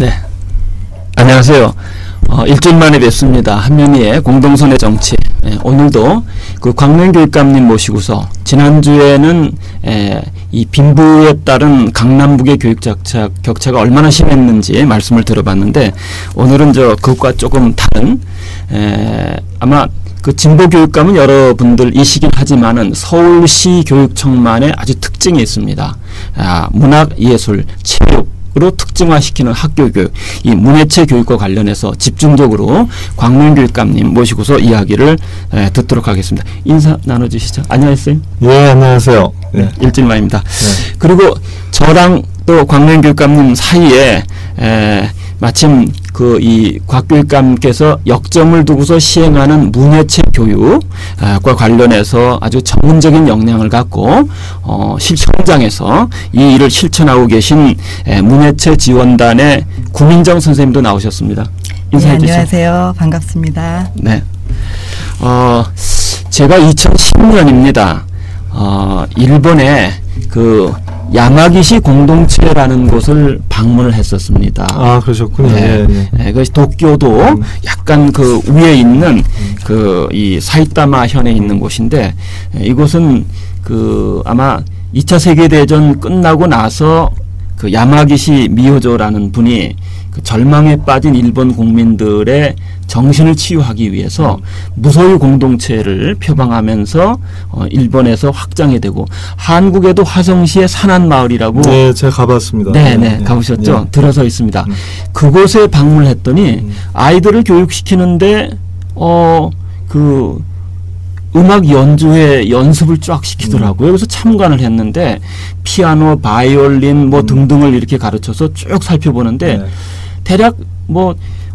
네, 안녕하세요. 일주일 만에 뵙습니다. 한면희의 공동선의 정치. 오늘도 그 광명교육감님 모시고서 지난주에는 이 빈부에 따른 강남북의 교육 격차가 얼마나 심했는지 말씀을 들어봤는데, 오늘은 그것과 조금 다른 아마 그 진보교육감은 여러분들 이시긴 하지만은 서울시 교육청만의 아주 특징이 있습니다. 문학, 예술, 체육으로 특징화시키는 학교 교육, 이 문예체 교육과 관련해서 집중적으로 광명교육감님 모시고서 이야기를 듣도록 하겠습니다. 인사 나눠주시죠. 안녕하세요. 예, 안녕하세요. 네, 일진만입니다. 네. 그리고 저랑 또 광명교육감님 사이에 마침 이 곽교육감께서 역점을 두고서 시행하는 문예체 교육과 관련해서 아주 전문적인 역량을 갖고 현장에서 이 일을 실천하고 계신 문예체 지원단의 구민정 선생님도 나오셨습니다. 인사해 주시죠. 네, 안녕하세요. 반갑습니다. 네. 제가 2010년입니다. 일본에 그 야마기시 공동체라는 곳을 방문을 했었습니다. 아, 그러셨군요. 네. 네. 그 도쿄도 약간 그 위에 있는 이 사이타마 현에 있는 곳인데, 이곳은 아마 2차 세계대전 끝나고 나서 그 야마기시 미호조라는 분이 그 절망에 빠진 일본 국민들의 정신을 치유하기 위해서 무소유 공동체를 표방하면서 일본에서 확장이 되고, 한국에도 화성시의 산안마을이라고. 네, 제가 가봤습니다. 네, 가보셨죠? 네. 들어서 있습니다. 그곳에 방문을 했더니 아이들을 교육시키는데 음악 연주회 연습을 쫙 시키더라고요. 그래서 참관을 했는데 피아노, 바이올린 등등을 이렇게 가르쳐서 쭉 살펴보는데, 대략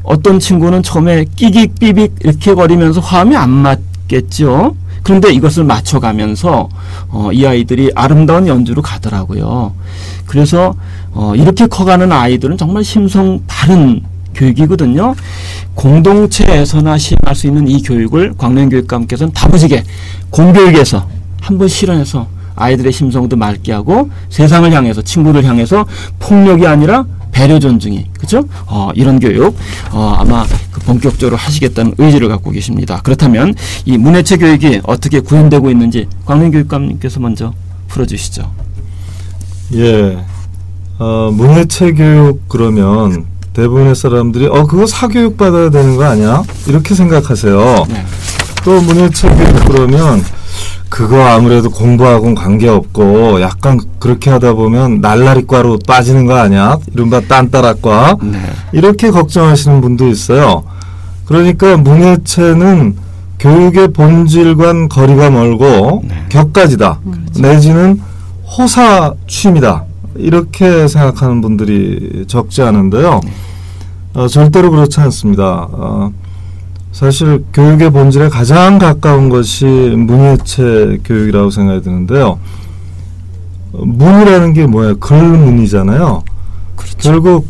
어떤 친구는 처음에 끼익 삐빅 이렇게 거리면서 화음이 안 맞겠죠. 그런데 이것을 맞춰가면서 이 아이들이 아름다운 연주로 가더라고요. 그래서 이렇게 커가는 아이들은 정말 심성 바른 교육이거든요. 공동체에서나 시행할 수 있는 이 교육을 광명교육감께서는 다부지게 공교육에서 한번 실현해서 아이들의 심성도 맑게 하고 세상을 향해서, 친구들 향해서 폭력이 아니라 배려 존중이, 그렇죠? 이런 교육 아마 본격적으로 하시겠다는 의지를 갖고 계십니다. 그렇다면 이 문예체 교육이 어떻게 구현되고 있는지 광명교육감님께서 먼저 풀어주시죠. 예, 문예체 교육 그러면 대부분의 사람들이 그거 사교육 받아야 되는 거 아니야? 이렇게 생각하세요. 네. 또 문예체 교육 그러면 그거 아무래도 공부하고는 관계없고 약간 그렇게 하다 보면 날라리과로 빠지는 거 아니야? 이른바 딴따라과. 네. 이렇게 걱정하시는 분도 있어요. 그러니까 문예체는 교육의 본질과는 거리가 멀고 격가지다. 내지는 호사 취미다. 이렇게 생각하는 분들이 적지 않은데요. 절대로 그렇지 않습니다. 사실 교육의 본질에 가장 가까운 것이 문예체 교육이라고 생각이 드는데요. 문이라는 게 뭐예요? 글문이잖아요. 그렇죠. 결국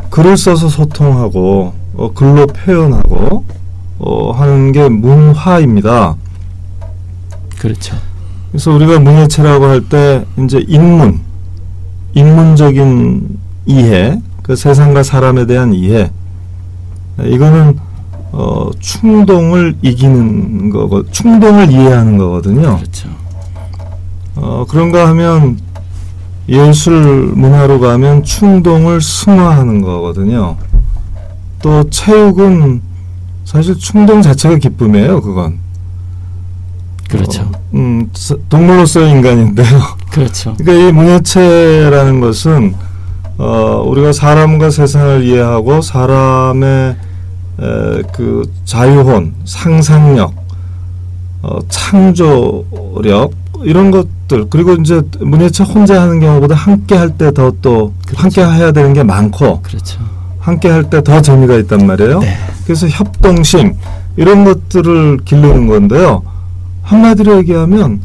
글을 써서 소통하고 글로 표현하고 하는 게 문화입니다. 그렇죠. 그래서 우리가 문예체라고 할 때 이제 인문적인 이해, 그 세상과 사람에 대한 이해, 이거는 충동을 이기는 거고, 충동을 이해하는 거거든요. 그렇죠. 그런가 하면 예술 문화로 가면 충동을 승화하는 거거든요. 또 체육은 사실 충동 자체가 기쁨이에요. 그건. 그렇죠. 동물로서의 인간인데요. 그렇죠. 그러니까 이 문예체라는 것은 우리가 사람과 세상을 이해하고 사람의 그 자유혼, 상상력, 창조력 이런 것들, 그리고 이제 문예체 혼자 하는 경우보다 함께 할 때 더 또 함께 해야 되는 게 많고, 그렇죠. 함께 할 때 더 재미가 있단 말이에요. 네. 그래서 협동심 이런 것들을 기르는 건데요. 한마디로 얘기하면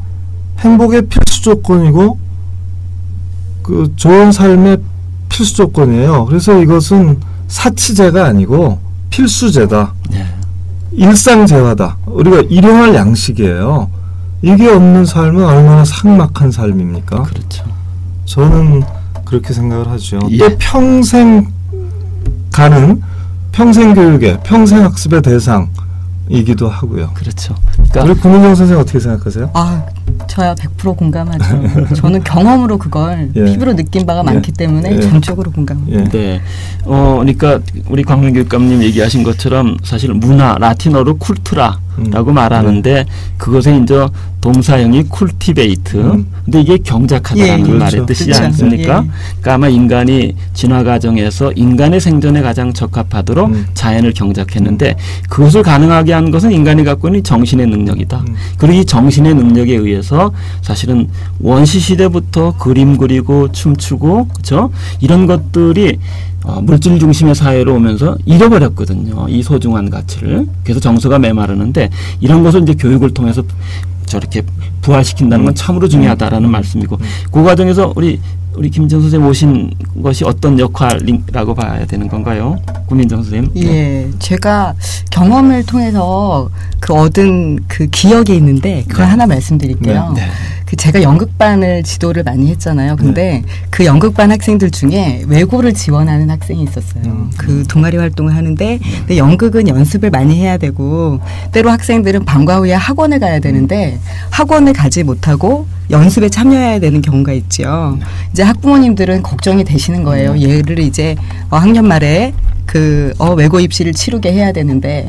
행복의 필수 조건이고 그 좋은 삶의 필수 조건이에요. 그래서 이것은 사치제가 아니고 필수제다. 네. 일상재화다. 우리가 일용할 양식이에요. 이게 없는 삶은 얼마나 삭막한 삶입니까? 그렇죠. 저는 그렇게 생각을 하죠. 예. 또 평생 가는 평생 교육의 평생 학습의 대상이기도 하고요. 그렇죠. 우리 구민정 선생 어떻게 생각하세요? 저야 100% 공감하죠. 저는 경험으로 그걸 예. 피부로 느낀 바가 많기 때문에 예. 전적으로 공감합니다. 예. 네. 그러니까 우리 광명교육감님 얘기하신 것처럼 사실 문화, 라틴어로 쿨투라라고 말하는데 그것에 이제 동사형이 쿨티베이트. 근데 이게 경작하다라는 예, 말의 그렇죠. 뜻이지 그렇죠. 않습니까? 예. 그러니까 아마 인간이 진화 과정에서 인간의 생존에 가장 적합하도록 자연을 경작했는데 그것을 가능하게 한 것은 인간이 갖고 있는 정신의 능력이다. 그리고 이 정신의 능력에 의해서 사실은 원시 시대부터 그림 그리고 춤추고 그렇죠? 이런 것들이 물질 중심의 사회로 오면서 잃어버렸거든요. 이 소중한 가치를. 그래서 정서가 메마르는데 이런 것을 이제 교육을 통해서 저렇게 부활시킨다는 건 참으로 중요하다라는 말씀이고 그 과정에서 우리 김정 선생님 오신 것이 어떤 역할이라고 봐야 되는 건가요? 구민정 선생님. 예, 제가 경험을 통해서 얻은 그 기억이 있는데 그걸 하나 말씀드릴게요. 네. 제가 연극반을 지도를 많이 했잖아요. 근데 그 연극반 학생들 중에 외고를 지원하는 학생이 있었어요. 그 동아리 활동을 하는데 근데 연극은 연습을 많이 해야 되고 때로 학생들은 방과 후에 학원을 가야 되는데 학원을 가지 못하고 연습에 참여해야 되는 경우가 있죠. 이제 학부모님들은 걱정이 되시는 거예요. 얘를 이제 학년 말에 외고 입시를 치르게 해야 되는데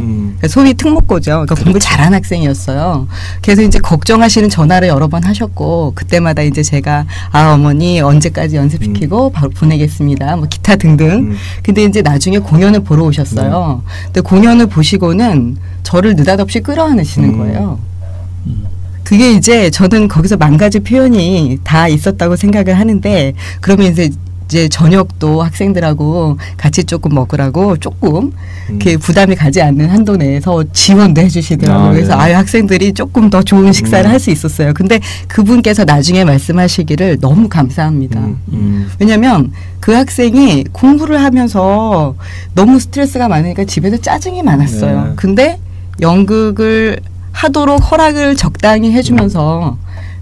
소위 특목고죠. 그러니까 공부 잘한 학생이었어요. 그래서 이제 걱정하시는 전화를 여러 번 하셨고 그때마다 이제 제가 어머니 언제까지 연습시키고 바로 보내겠습니다. 뭐 기타 등등. 근데 이제 나중에 공연을 보러 오셨어요. 근데 공연을 보시고는 저를 느닷없이 끌어안으시는 거예요. 그게 이제 저는 거기서 만가지 표현이 다 있었다고 생각을 하는데 그러면 이제 저녁도 학생들하고 같이 조금 먹으라고 조금 이렇게 부담이 가지 않는 한도 내에서 지원도 해주시더라고요. 그래서 학생들이 조금 더 좋은 식사를 할 수 있었어요. 근데 그분께서 나중에 말씀하시기를 너무 감사합니다. 왜냐하면 그 학생이 공부를 하면서 너무 스트레스가 많으니까 집에서 짜증이 많았어요. 근데 연극을 하도록 허락을 적당히 해주면서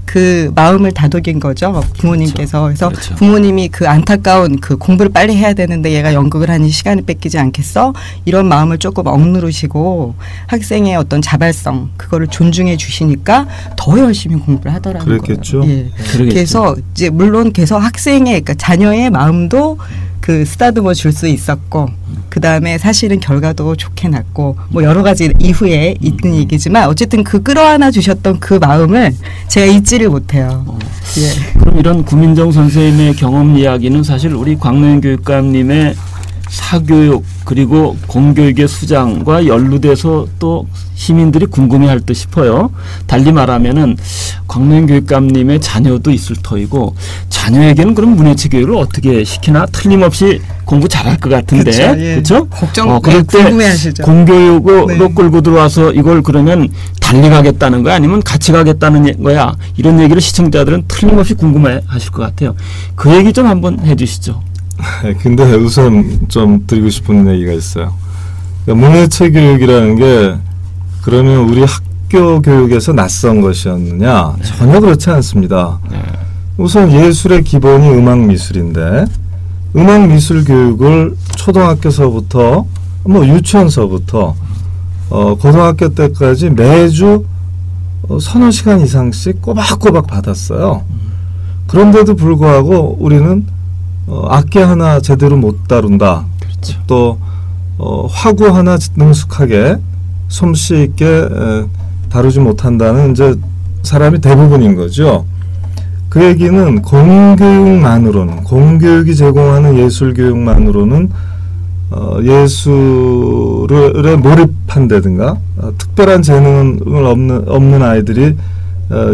그 마음을 다독인 거죠. 부모님께서. 그래서 그렇죠. 부모님이 그 안타까운 그 공부를 빨리 해야 되는데 얘가 연극을 하니 시간을 뺏기지 않겠어? 이런 마음을 조금 억누르시고 학생의 어떤 자발성 그거를 존중해 주시니까 더 열심히 공부를 하더라고요. 그랬겠죠. 예. 그래서 이제 물론 계속 학생의 그러니까 자녀의 마음도 쓰다듬어 줄 수 있었고 그다음에 사실은 결과도 좋게 났고 뭐 여러 가지 이후에 있는 얘기지만 어쨌든 끌어안아 주셨던 그 마음을 제가 잊지를 못해요. 예. 그럼 이런 구민정 선생님의 경험 이야기는 사실 우리 광명 교육감님의 사교육 그리고 공교육의 수장과 연루돼서 또 시민들이 궁금해할 듯 싶어요. 달리 말하면은 광명 교육감님의 자녀도 있을 터이고 자녀에게는 그럼 문예체 교육을 어떻게 시키나 틀림없이 공부 잘할 것 같은데 그렇죠? 걱정 그럴 때 궁금해하시죠. 공교육으로 끌고 들어와서 이걸 그러면 달리 가겠다는 거야 아니면 같이 가겠다는 거야 이런 얘기를 시청자들은 틀림없이 궁금해하실 것 같아요. 그 얘기 좀 한번 해주시죠. 근데 우선 좀 드리고 싶은 얘기가 있어요. 그러니까 문예체 교육이라는 게 그러면 우리 학교 교육에서 낯선 것이었느냐? 전혀 그렇지 않습니다. 우선 예술의 기본이 음악미술인데 음악미술 교육을 초등학교서부터 유치원서부터 고등학교 때까지 매주 서너 시간 이상씩 꼬박꼬박 받았어요. 그런데도 불구하고 우리는 악기 하나 제대로 못 다룬다. 그렇죠. 또 화구 하나 능숙하게 솜씨 있게 다루지 못한다는 이제 사람이 대부분인 거죠. 그 얘기는 공교육만으로는 공교육이 제공하는 예술 교육만으로는 예술에 몰입한다든가 특별한 재능을 없는 아이들이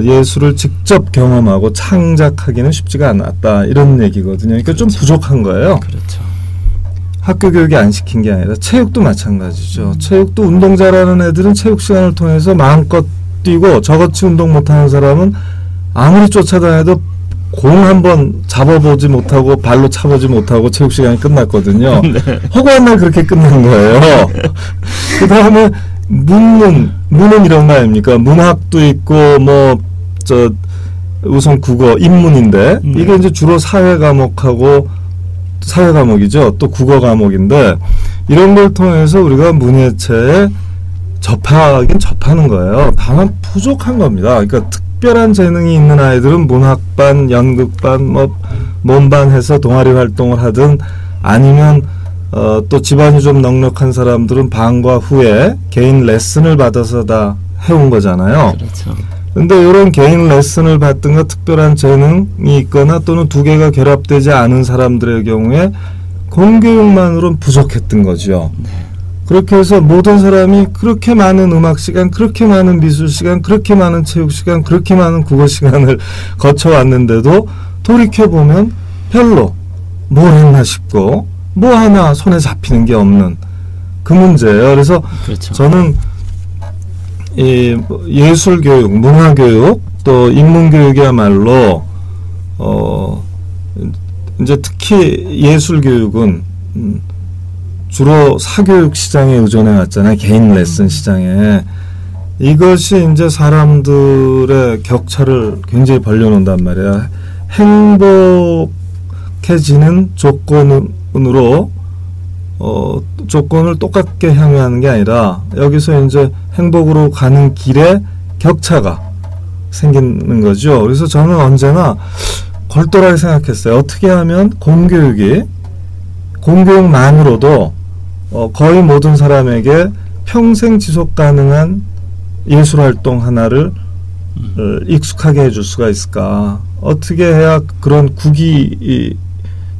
예술을 직접 경험하고 창작하기는 쉽지가 않았다 이런 얘기거든요. 그러니까 그렇죠. 좀 부족한 거예요. 그렇죠. 학교 교육이 안 시킨 게 아니라 체육도 마찬가지죠. 체육도 운동 잘하는 애들은 체육 시간을 통해서 마음껏 뛰고 저같이 운동 못하는 사람은 아무리 쫓아다녀도 공 한번 잡아보지 못하고 발로 차보지 못하고 체육 시간이 끝났거든요. 네. 허구한 날 그렇게 끝난 거예요. 그 다음에 문은 이런 거 아닙니까? 문학도 있고 우선 국어, 인문인데 이게 이제 주로 사회 과목이죠. 또 국어 과목인데 이런 걸 통해서 우리가 문예체에 접하는 거예요. 다만 부족한 겁니다. 그러니까 특별한 재능이 있는 아이들은 문학반, 연극반, 몸반 해서 동아리 활동을 하든 아니면 또 집안이 좀 넉넉한 사람들은 방과 후에 개인 레슨을 받아서 다 해온 거잖아요. 그렇죠. 근데 이런 개인 레슨을 받든가 특별한 재능이 있거나 또는 두 개가 결합되지 않은 사람들의 경우에 공교육만으로는 부족했던 거죠. 네. 그렇게 해서 모든 사람이 그렇게 많은 음악 시간, 그렇게 많은 미술 시간, 그렇게 많은 체육 시간, 그렇게 많은 국어 시간을 거쳐왔는데도 돌이켜보면 별로 뭘 했나 싶고 뭐 하나 손에 잡히는 게 없는 그 문제예요. 그래서 그렇죠. 저는 이 예술교육, 문화교육, 또 인문교육이야말로 이제 특히 예술교육은 주로 사교육 시장에 의존해 왔잖아요. 개인 레슨 시장에. 이것이 이제 사람들의 격차를 굉장히 벌려놓는단 말이야. 행복해지는 조건으로 조건을 똑같게 향유하는 게 아니라 여기서 이제 행복으로 가는 길에 격차가 생기는 거죠. 그래서 저는 언제나 골똘하게 생각했어요. 어떻게 하면 공교육만으로도 거의 모든 사람에게 평생 지속 가능한 예술활동 하나를 익숙하게 해줄 수가 있을까? 어떻게 해야 그런 구기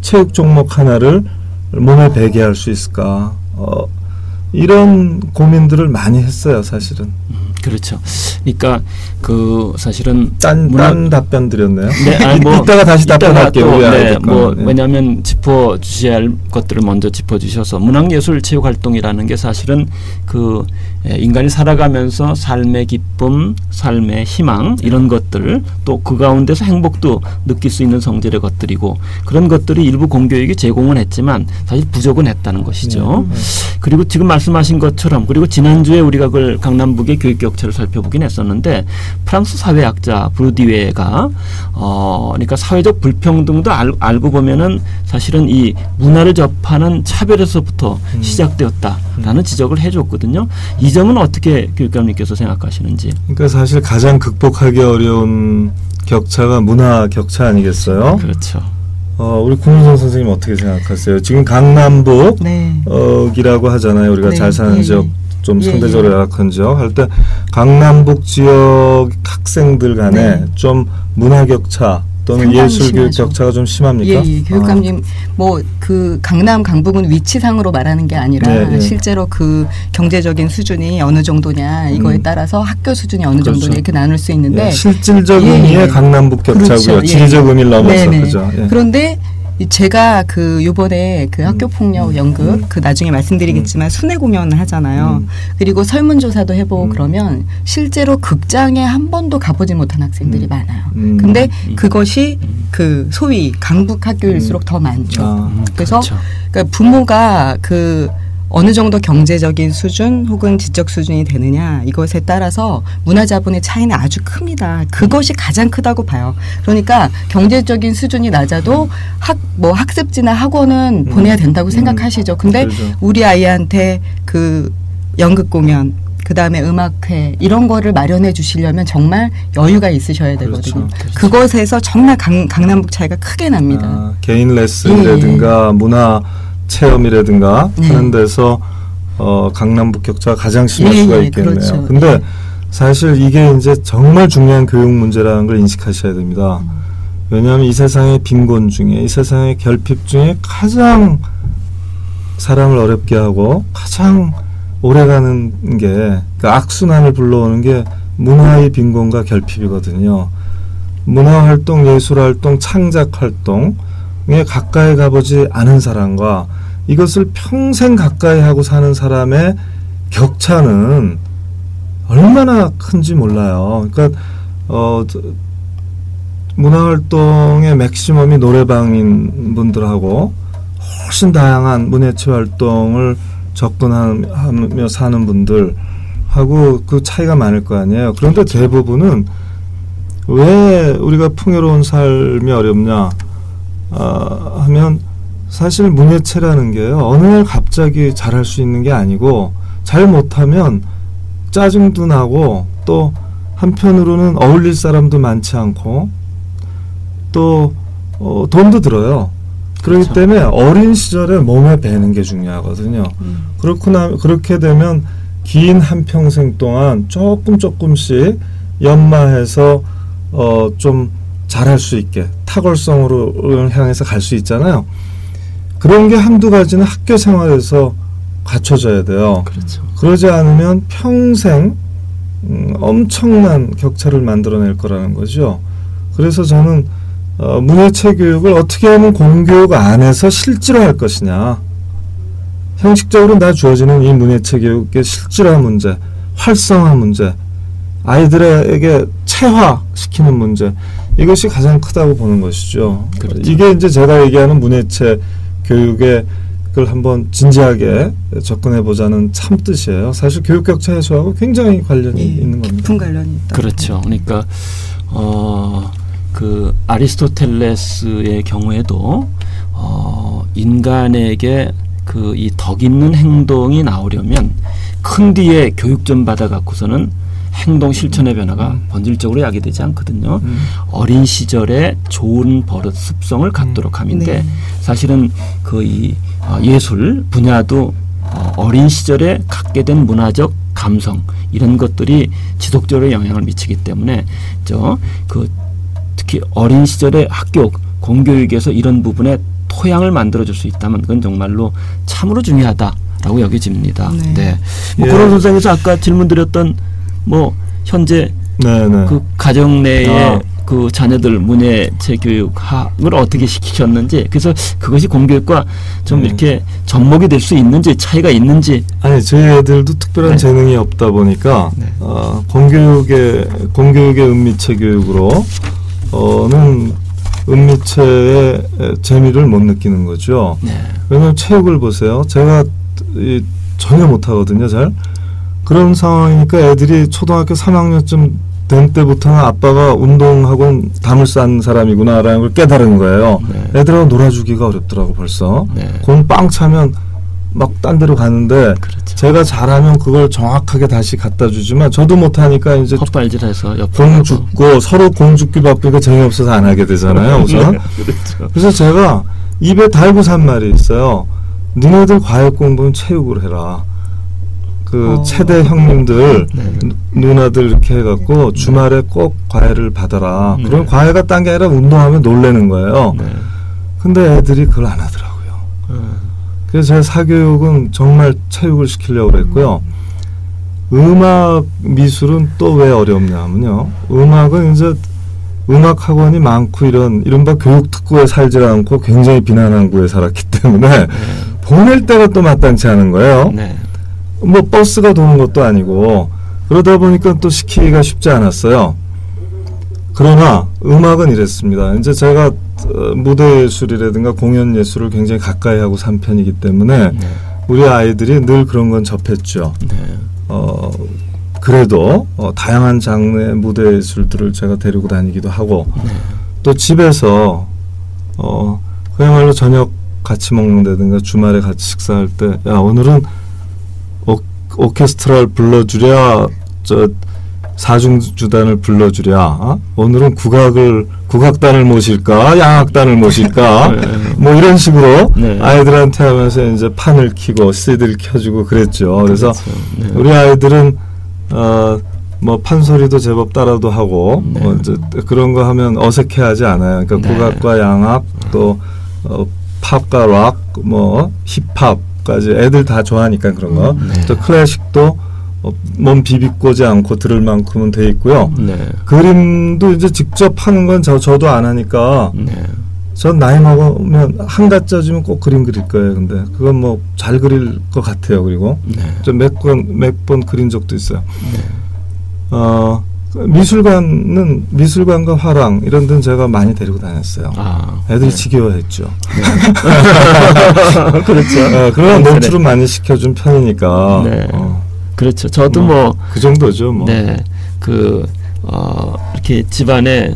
체육 종목 하나를 몸에 배게 할 수 있을까? 이런 고민들을 많이 했어요, 사실은. 그렇죠. 그러니까 그 사실은 딴 답변 드렸네요. 네, 아니 이따가 다시 답변할게요. 네, 왜냐하면 짚어 주셔야 할 것들을 먼저 짚어 주셔서 문학예술 체육활동이라는 게 사실은 그 인간이 살아가면서 삶의 기쁨, 삶의 희망 이런 것들 또 그 가운데서 행복도 느낄 수 있는 성질의 것들이고 그런 것들이 일부 공교육이 제공은 했지만 사실 부족은 했다는 것이죠. 그리고 지금 말씀하신 것처럼 그리고 지난주에 우리가 그걸 강남북의 교육 격차를 살펴보긴 했었는데 프랑스 사회학자 브루디웨가 그러니까 사회적 불평등도 알고 보면은 사실은 이 문화를 접하는 차별에서부터 시작되었다라는 지적을 해줬거든요. 이 점은 어떻게 교육감님께서 생각하시는지? 그러니까 사실 가장 극복하기 어려운 격차가 문화 격차 아니겠어요? 그렇죠. 우리 국민성 선생님 어떻게 생각하세요? 지금 강남북이라고 하잖아요. 우리가 잘 사는 지역, 좀 상대적으로 열악한 지역 할 때 강남북 지역 학생들 간에 좀 문화 격차 또는 예술 교육 격차가 좀 심합니까? 예, 교육감님 뭐 그 강남 강북은 위치상으로 말하는 게 아니라 실제로 그 경제적인 수준이 어느 정도냐 이거에 따라서 학교 수준이 어느 정도냐 이렇게 나눌 수 있는데 실질적 의미의 강남북 격차고요. 지리적 의미를 넘어서 그죠. 그런데 제가 그 요번에 그 학교 폭력 연극 그 나중에 말씀드리겠지만 순회 공연을 하잖아요. 그리고 설문조사도 해보고 그러면 실제로 극장에 한 번도 가보지 못한 학생들이 많아요. 근데 그것이 그 소위 강북 학교일수록 더 많죠. 그래서 그렇죠. 그러니까 부모가 그 어느 정도 경제적인 수준 혹은 지적 수준이 되느냐 이것에 따라서 문화자본의 차이는 아주 큽니다. 그것이 가장 크다고 봐요. 그러니까 경제적인 수준이 낮아도 학습지나 학원은 보내야 된다고 생각하시죠. 근데 우리 아이한테 그 연극 공연 그다음에 음악회 이런 거를 마련해 주시려면 정말 여유가 있으셔야 되거든요. 그것에서 정말 강남북 차이가 크게 납니다. 개인 레슨이라든가 문화 체험이라든가 하는 데서 강남북 격차가 가장 심할 수가 있겠네요. 그렇죠. 근데 사실 이게 이제 정말 중요한 교육 문제라는 걸 인식하셔야 됩니다. 왜냐하면 이 세상의 빈곤 중에 이 세상의 결핍 중에 가장 사람을 어렵게 하고 가장 오래가는 게 그 악순환을 불러오는 게 문화의 빈곤과 결핍이거든요. 문화활동, 예술활동, 창작활동에 가까이 가보지 않은 사람과 이것을 평생 가까이 하고 사는 사람의 격차는 얼마나 큰지 몰라요. 그러니까 문화활동의 맥시멈이 노래방인 분들하고 훨씬 다양한 문예체 활동을 접근하며 사는 분들하고 그 차이가 많을 거 아니에요. 그런데 대부분은 왜 우리가 풍요로운 삶이 어렵냐 하면 사실 문예체라는 게요. 어느 날 갑자기 잘할 수 있는 게 아니고 잘 못하면 짜증도 나고 또 한편으로는 어울릴 사람도 많지 않고 또 돈도 들어요. 그렇기 때문에 어린 시절에 몸에 배는 게 중요하거든요. 그렇게 되면 긴 한평생 동안 조금씩 연마해서 좀 잘할 수 있게 탁월성으로 향해서 갈 수 있잖아요. 그런 게 한두 가지는 학교 생활에서 갖춰져야 돼요. 그렇죠. 그러지 않으면 평생 엄청난 격차를 만들어낼 거라는 거죠. 그래서 저는 문예체 교육을 어떻게 하면 공교육 안에서 실제로 할 것이냐. 형식적으로 다 주어지는 이 문예체 교육의 실질화 문제, 활성화 문제, 아이들에게 체화시키는 문제, 이것이 가장 크다고 보는 것이죠. 그렇죠. 이게 이제 제가 얘기하는 문예체 교육의 그걸 한번 진지하게 접근해 보자는 참 뜻이에요. 사실 교육 격차 해소하고 굉장히 관련이 있는 겁니다. 깊은 관련이 있다. 그렇죠. 그러니까 그 아리스토텔레스의 경우에도 인간에게 그 이 덕 있는 행동이 나오려면 큰 뒤에 교육 좀 받아 갖고서는 행동 실천의 변화가 본질적으로 야기되지 않거든요. 어린 시절에 좋은 버릇 습성을 갖도록 함인데 사실은 그 이 예술 분야도 어린 시절에 갖게 된 문화적 감성 이런 것들이 지속적으로 영향을 미치기 때문에 특히 어린 시절에 학교 공교육에서 이런 부분에 토양을 만들어줄 수 있다면 그건 정말로 참으로 중요하다라고 여겨집니다. 네. 뭐 그런 선상에서 아까 질문드렸던 뭐 현재 그 가정 내에 그 자녀들 문예체 교육학을 어떻게 시키셨는지 그래서 그것이 공교육과 좀 이렇게 접목이 될 수 있는지 차이가 있는지. 아니 저희 애들도 특별한 재능이 없다 보니까 공교육의 은미체 교육으로 는 은미체의 재미를 못 느끼는 거죠. 왜냐하면 체육을 보세요. 제가 전혀 못하거든요. 잘. 그런 상황이니까 애들이 초등학교 3학년쯤 된 때부터는 아빠가 운동학원 담을 싼 사람이구나라는 걸 깨달은 거예요. 애들하고 놀아주기가 어렵더라고 벌써. 공 빵 차면 막 딴 데로 가는데 제가 잘하면 그걸 정확하게 다시 갖다 주지만 저도 못하니까 이제 헛발질해서 공 죽고 서로 공 죽기 바쁘니까 재미없어서 안 하게 되잖아요. 우선. 그래서 제가 입에 달고 산 말이 있어요. 너네들 과외 공부는 체육으로 해라. 그 체대 형님들 누나들 이렇게 해갖고 주말에 꼭 과외를 받아라. 그럼 과외가 딴 게 아니라 운동하면 놀래는 거예요. 근데 애들이 그걸 안 하더라고요. 그래서 제가 사교육은 정말 체육을 시키려고 그랬고요. 음악 미술은 또 왜 어렵냐면요. 음악은 이제 음악 학원이 많고 이른바 교육특구에 살지 않고 굉장히 비난한 구에 살았기 때문에 보낼 때가 또 마땅치 않은 거예요. 뭐 버스가 도는 것도 아니고 그러다 보니까 또 시키기가 쉽지 않았어요. 그러나 음악은 이랬습니다. 이제 제가 무대 예술이라든가 공연 예술을 굉장히 가까이 하고 산 편이기 때문에 우리 아이들이 늘 그런 건 접했죠. 그래도 다양한 장르의 무대 예술들을 제가 데리고 다니기도 하고 또 집에서 그야말로 저녁 같이 먹는다든가 주말에 같이 식사할 때 야 오늘은 오케스트라를 불러주랴 사중주단을 불러주랴 오늘은 국악단을 모실까 양악단을 모실까 뭐 이런 식으로 아이들한테 하면서 이제 판을 켜고 CD를 켜주고 그랬죠. 그래서 우리 아이들은 뭐 판소리도 제법 따라도 하고 이제 그런 거 하면 어색해하지 않아요. 그러니까 국악과 양악 또 팝과 락 뭐 힙합까지 애들 다 좋아하니까 그런 거. 또 클래식도 몸 비비꼬지 않고 들을 만큼은 돼 있고요. 그림도 이제 직접 하는 건 저도 안 하니까 전 나이 먹으면 한 가짜지면 꼭 그림 그릴 거예요. 근데 그건 뭐 잘 그릴 것 같아요. 그리고 좀 몇 번 그린 적도 있어요. 미술관과 화랑 이런 데는 제가 많이 데리고 다녔어요. 애들이 지겨워했죠. 그렇죠. 그러나 노출은 많이 시켜준 편이니까. 그렇죠. 저도 뭐 그 정도죠. 뭐. 네, 이렇게 집안에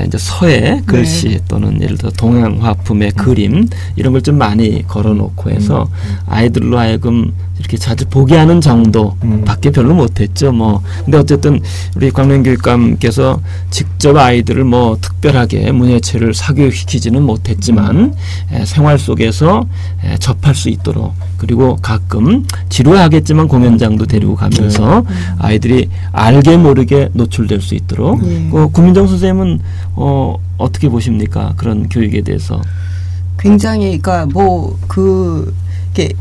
이제 서예 글씨 네. 또는 예를 들어 동양 화품의 그림 이런 걸 좀 많이 걸어놓고 해서 아이들로 하여금 이렇게 자주 보게 하는 정도밖에 별로 못했죠. 뭐 근데 어쨌든 우리 광명교육감께서 직접 아이들을 뭐 특별하게 문예체를 사교육시키지는 못했지만 생활 속에서 접할 수 있도록 그리고 가끔 지루하겠지만 공연장도 데리고 가면서 아이들이 알게 모르게 노출될 수 있도록 구민정 선생님은 어떻게 보십니까? 그런 교육에 대해서. 굉장히 그러니까 이렇게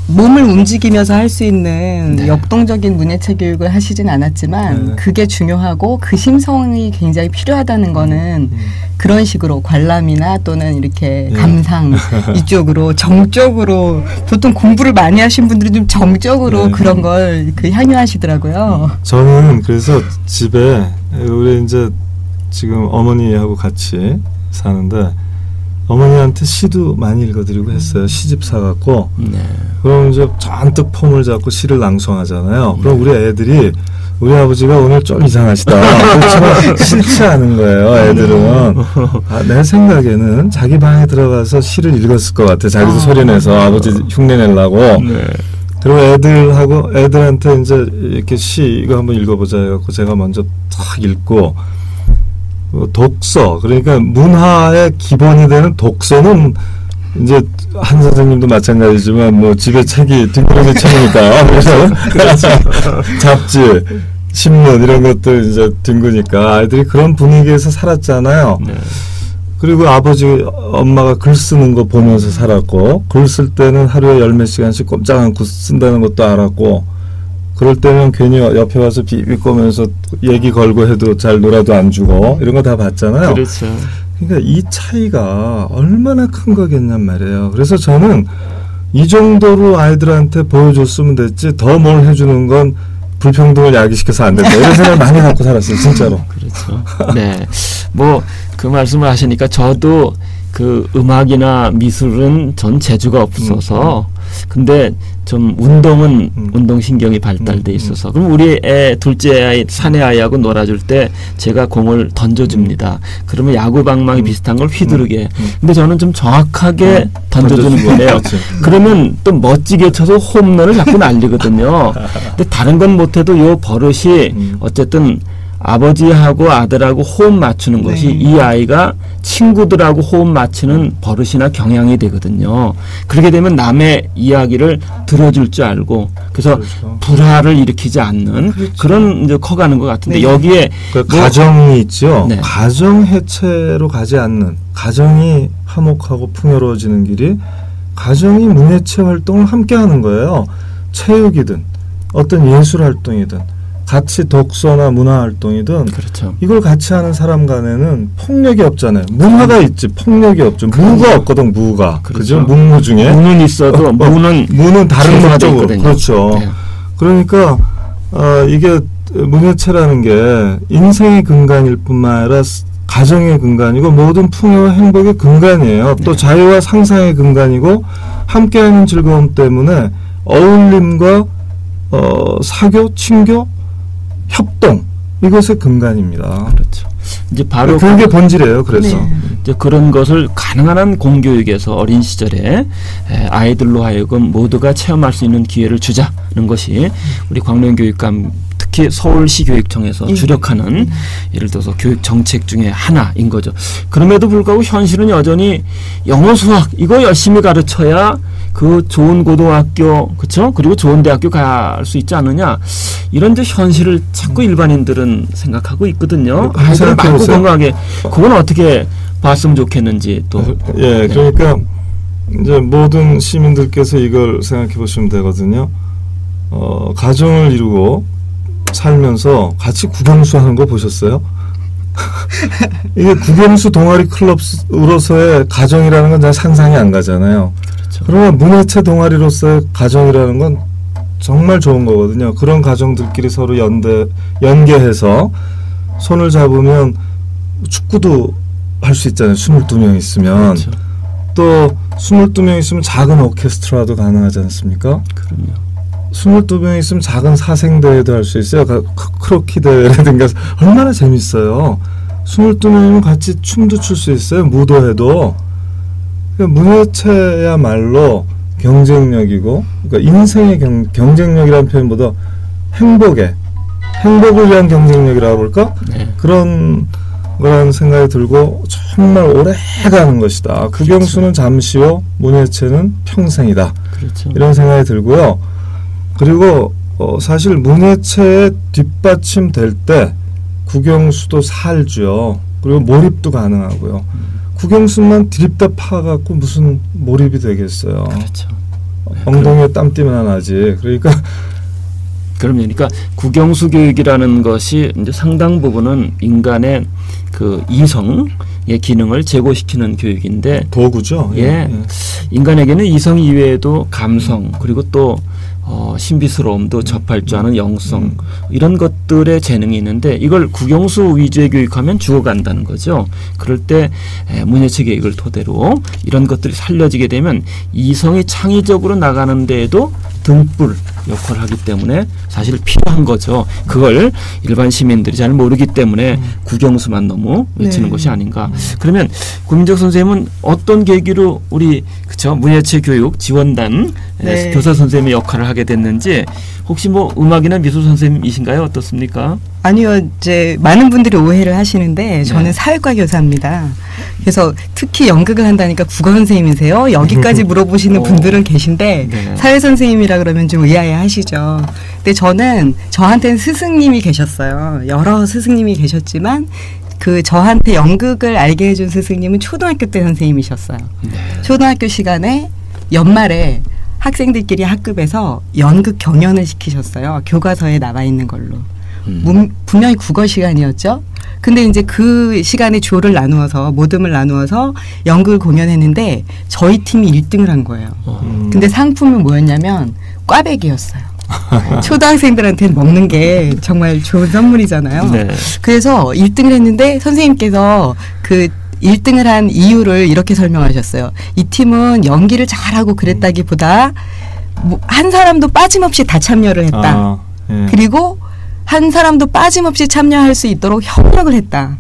몸을 움직이면서 할 수 있는 네. 역동적인 문예체 교육을 하시진 않았지만 그게 중요하고 그 심성이 굉장히 필요하다는 거는 그런 식으로 관람이나 또는 이렇게 감상 이쪽으로 정적으로 보통 공부를 많이 하신 분들은 좀 정적으로 그런 걸 향유하시더라고요. 저는 그래서 집에 우리 이제 지금 어머니하고 같이 사는데 어머니한테 시도 많이 읽어드리고 했어요. 시집 사갖고. 그럼 이제 잔뜩 폼을 잡고 시를 낭송하잖아요. 그럼 우리 애들이 우리 아버지가 오늘 좀 이상하시다. 그렇지만 싫지 않은 거예요. 애들은. 내 생각에는 자기 방에 들어가서 시를 읽었을 것 같아. 자기도 소리내서 아버지 흉내내려고. 그리고 애들한테 이제 이렇게 시 이거 한번 읽어보자 해갖고 제가 먼저 탁 읽고 독서 그러니까 문화의 기본이 되는 독서는 이제 한 선생님도 마찬가지지만 뭐 집에 책이 뒷구름이 책이니까 그래서 잡지 신문 이런 것들 이제 뒹구니까 아이들이 그런 분위기에서 살았잖아요. 그리고 아버지 엄마가 글 쓰는 거 보면서 살았고 글 쓸 때는 하루에 10몇 시간씩 꼼짝 않고 쓴다는 것도 알았고 그럴 때는 괜히 옆에 와서 비비 꼬면서 얘기 걸고 해도 잘 놀아도 안 주고 이런 거 다 봤잖아요. 그렇죠. 그러니까 이 차이가 얼마나 큰 거겠냔 말이에요. 그래서 저는 이 정도로 아이들한테 보여줬으면 됐지 더 뭘 해주는 건 불평등을 야기시켜서 안 된다. 이런 생각을 많이 갖고 살았어요. 진짜로. 그렇죠. 네. 뭐 그 말씀을 하시니까 저도 그 음악이나 미술은 전 재주가 없어서 근데 좀 운동은 운동신경이 발달돼 있어서 그럼 우리 둘째 아이 사내 아이하고 놀아줄 때 제가 공을 던져줍니다. 그러면 야구 방망이 비슷한 걸 휘두르게 근데 저는 좀 정확하게 던져주는 거예요. 그러면 또 멋지게 쳐서 홈런을 자꾸 날리거든요. 근데 다른 건 못해도 요 버릇이 어쨌든 아버지하고 아들하고 호흡 맞추는 것이 이 아이가 친구들하고 호흡 맞추는 버릇이나 경향이 되거든요. 그렇게 되면 남의 이야기를 들어줄 줄 알고 그래서 불화를 일으키지 않는 그런 이제 커가는 것 같은데 여기에 그 가정이 있죠. 가정 해체로 가지 않는 가정이 화목하고 풍요로워지는 길이 가정이 문예체 활동을 함께 하는 거예요. 체육이든 어떤 예술 활동이든 같이 독서나 문화 활동이든 그렇죠. 이걸 같이 하는 사람 간에는 폭력이 없잖아요. 문화가 있지 폭력이 없죠. 무가 없거든. 무가. 그죠? 문무 중에 무는 있어도 무는 다른 목적으로. 그렇죠. 네. 그러니까 이게 문예체라는 게 인생의 근간일 뿐만 아니라 가정의 근간이고 모든 풍요와 행복의 근간이에요. 또 자유와 상상의 근간이고 함께하는 즐거움 때문에 어울림과 사교, 친교, 협동 이것의 근간입니다. 그렇죠. 이제 바로 그게 본질이에요. 그래서 이제 그런 것을 가능한 한 공교육에서 어린 시절에 아이들로 하여금 모두가 체험할 수 있는 기회를 주자는 것이 우리 광명교육감 특히 서울시 교육청에서 주력하는 예를 들어서 교육 정책 중에 하나인 거죠. 그럼에도 불구하고 현실은 여전히 영어 수학 이거 열심히 가르쳐야 그 좋은 고등학교 그렇죠? 그리고 좋은 대학교 갈 수 있지 않느냐 이런 이제 현실을 자꾸 일반인들은 생각하고 있거든요. 아이들 많고 건강하게 그건 어떻게 봤으면 좋겠는지 또 그러니까 이제 모든 시민들께서 이걸 생각해 보시면 되거든요. 가정을 이루고 살면서 같이 국영수 하는 거 보셨어요? 이게 국영수 동아리 클럽으로서의 가정이라는 건 잘 상상이 안 가잖아요. 그렇죠. 그러면 문예체 동아리로서의 가정이라는 건 정말 좋은 거거든요. 그런 가정들끼리 서로 연계해서 손을 잡으면 축구도 할 수 있잖아요. 22명 있으면. 또 22명 있으면 작은 오케스트라도 가능하지 않습니까? 그럼요. 22명 있으면 작은 사생대회도 할 수 있어요. 크로키 대회라든가 얼마나 재밌어요. 22명이면 같이 춤도 출 수 있어요. 무도회도. 그러니까 문예체야말로 경쟁력이고, 그러니까 인생의 경쟁력이라는 표현보다 행복을 위한 경쟁력이라고 볼까? 네. 그런 거라는 생각이 들고 정말 오래 가는 것이다. 국영수는 잠시요, 문예체는 평생이다. 그렇죠. 이런 생각이 들고요. 그리고 사실 문예체에 뒷받침될 때 국영수도 살죠. 그리고 몰입도 가능하고요. 국영수만 드립다 파갖고 무슨 몰입이 되겠어요. 그렇죠. 엉덩이에 땀띠만 나지. 그러니까 국영수 교육이라는 것이 이제 상당 부분은 인간의 그 이성의 기능을 제고시키는 교육인데 도구죠. 예. 인간에게는 이성 이외에도 감성 그리고 또 신비스러움도 접할 줄 아는 영성 이런 것들의 재능이 있는데 이걸 국영수 위주의 교육하면 죽어간다는 거죠. 그럴 때 문예체 교육을 토대로 이런 것들이 살려지게 되면 이성이 창의적으로 나가는 데에도 등불 역할을 하기 때문에 사실 필요한 거죠. 그걸 일반 시민들이 잘 모르기 때문에 국영수만 너무 외치는 것이 아닌가. 그러면 구민정 선생님은 어떤 계기로 우리 그쵸 문예체 교육 지원단 교사 선생님의 역할을 하게 됐는지 혹시 뭐 음악이나 미술 선생님이신가요? 어떻습니까? 아니요. 이제 많은 분들이 오해를 하시는데 저는 사회과 교사입니다. 그래서 특히 연극을 한다니까 국어 선생님이세요? 여기까지 물어보시는 분들은 계신데 사회 선생님이라 그러면 좀 의아해 하시죠. 근데 저한테는 스승님이 계셨어요. 여러 스승님이 계셨지만 저한테 연극을 알게 해준 스승님은 초등학교 때 선생님이셨어요. 초등학교 시간에 연말에 학생들끼리 학급에서 연극 경연을 시키셨어요. 교과서에 나와 있는 걸로. 분명히 국어 시간이었죠. 근데 이제 그 시간에 조를 나누어서 모듬을 나누어서 연극을 공연했는데 저희 팀이 1등을 한 거예요. 근데 상품은 뭐였냐면 꽈배기였어요. 초등학생들한테는 먹는 게 정말 좋은 선물이잖아요. 네. 그래서 1등을 했는데 선생님께서 1등을 한 이유를 이렇게 설명하셨어요. 이 팀은 연기를 잘하고 그랬다기보다 한 사람도 빠짐없이 다 참여를 했다. 그리고 한 사람도 빠짐없이 참여할 수 있도록 협력을 했다.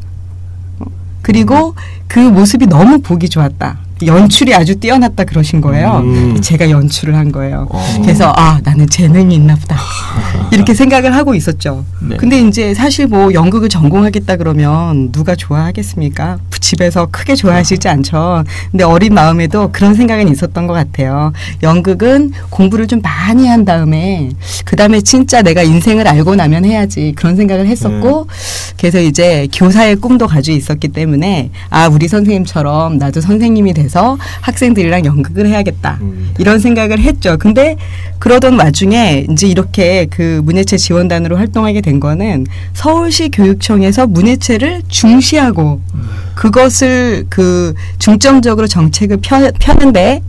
그리고 그 모습이 너무 보기 좋았다. 연출이 아주 뛰어났다 그러신 거예요. 제가 연출을 한 거예요. 그래서 나는 재능이 있나 보다. 이렇게 생각을 하고 있었죠. 네. 근데 이제 사실 뭐 연극을 전공하겠다 그러면 누가 좋아하겠습니까? 집에서 크게 좋아하시지 않죠. 근데 어린 마음에도 그런 생각은 있었던 것 같아요. 연극은 공부를 좀 많이 한 다음에 그다음에 진짜 내가 인생을 알고 나면 해야지 그런 생각을 했었고 그래서 이제 교사의 꿈도 가지고 있었기 때문에 우리 선생님처럼 나도 선생님이 돼서 학생들이랑 연극을 해야겠다. 이런 생각을 했죠. 근데 그러던 와중에 이제 이렇게 문예체 지원단으로 활동하게 된 거는 서울시 교육청에서 문예체를 중시하고 그것을 중점적으로 정책을 펴는데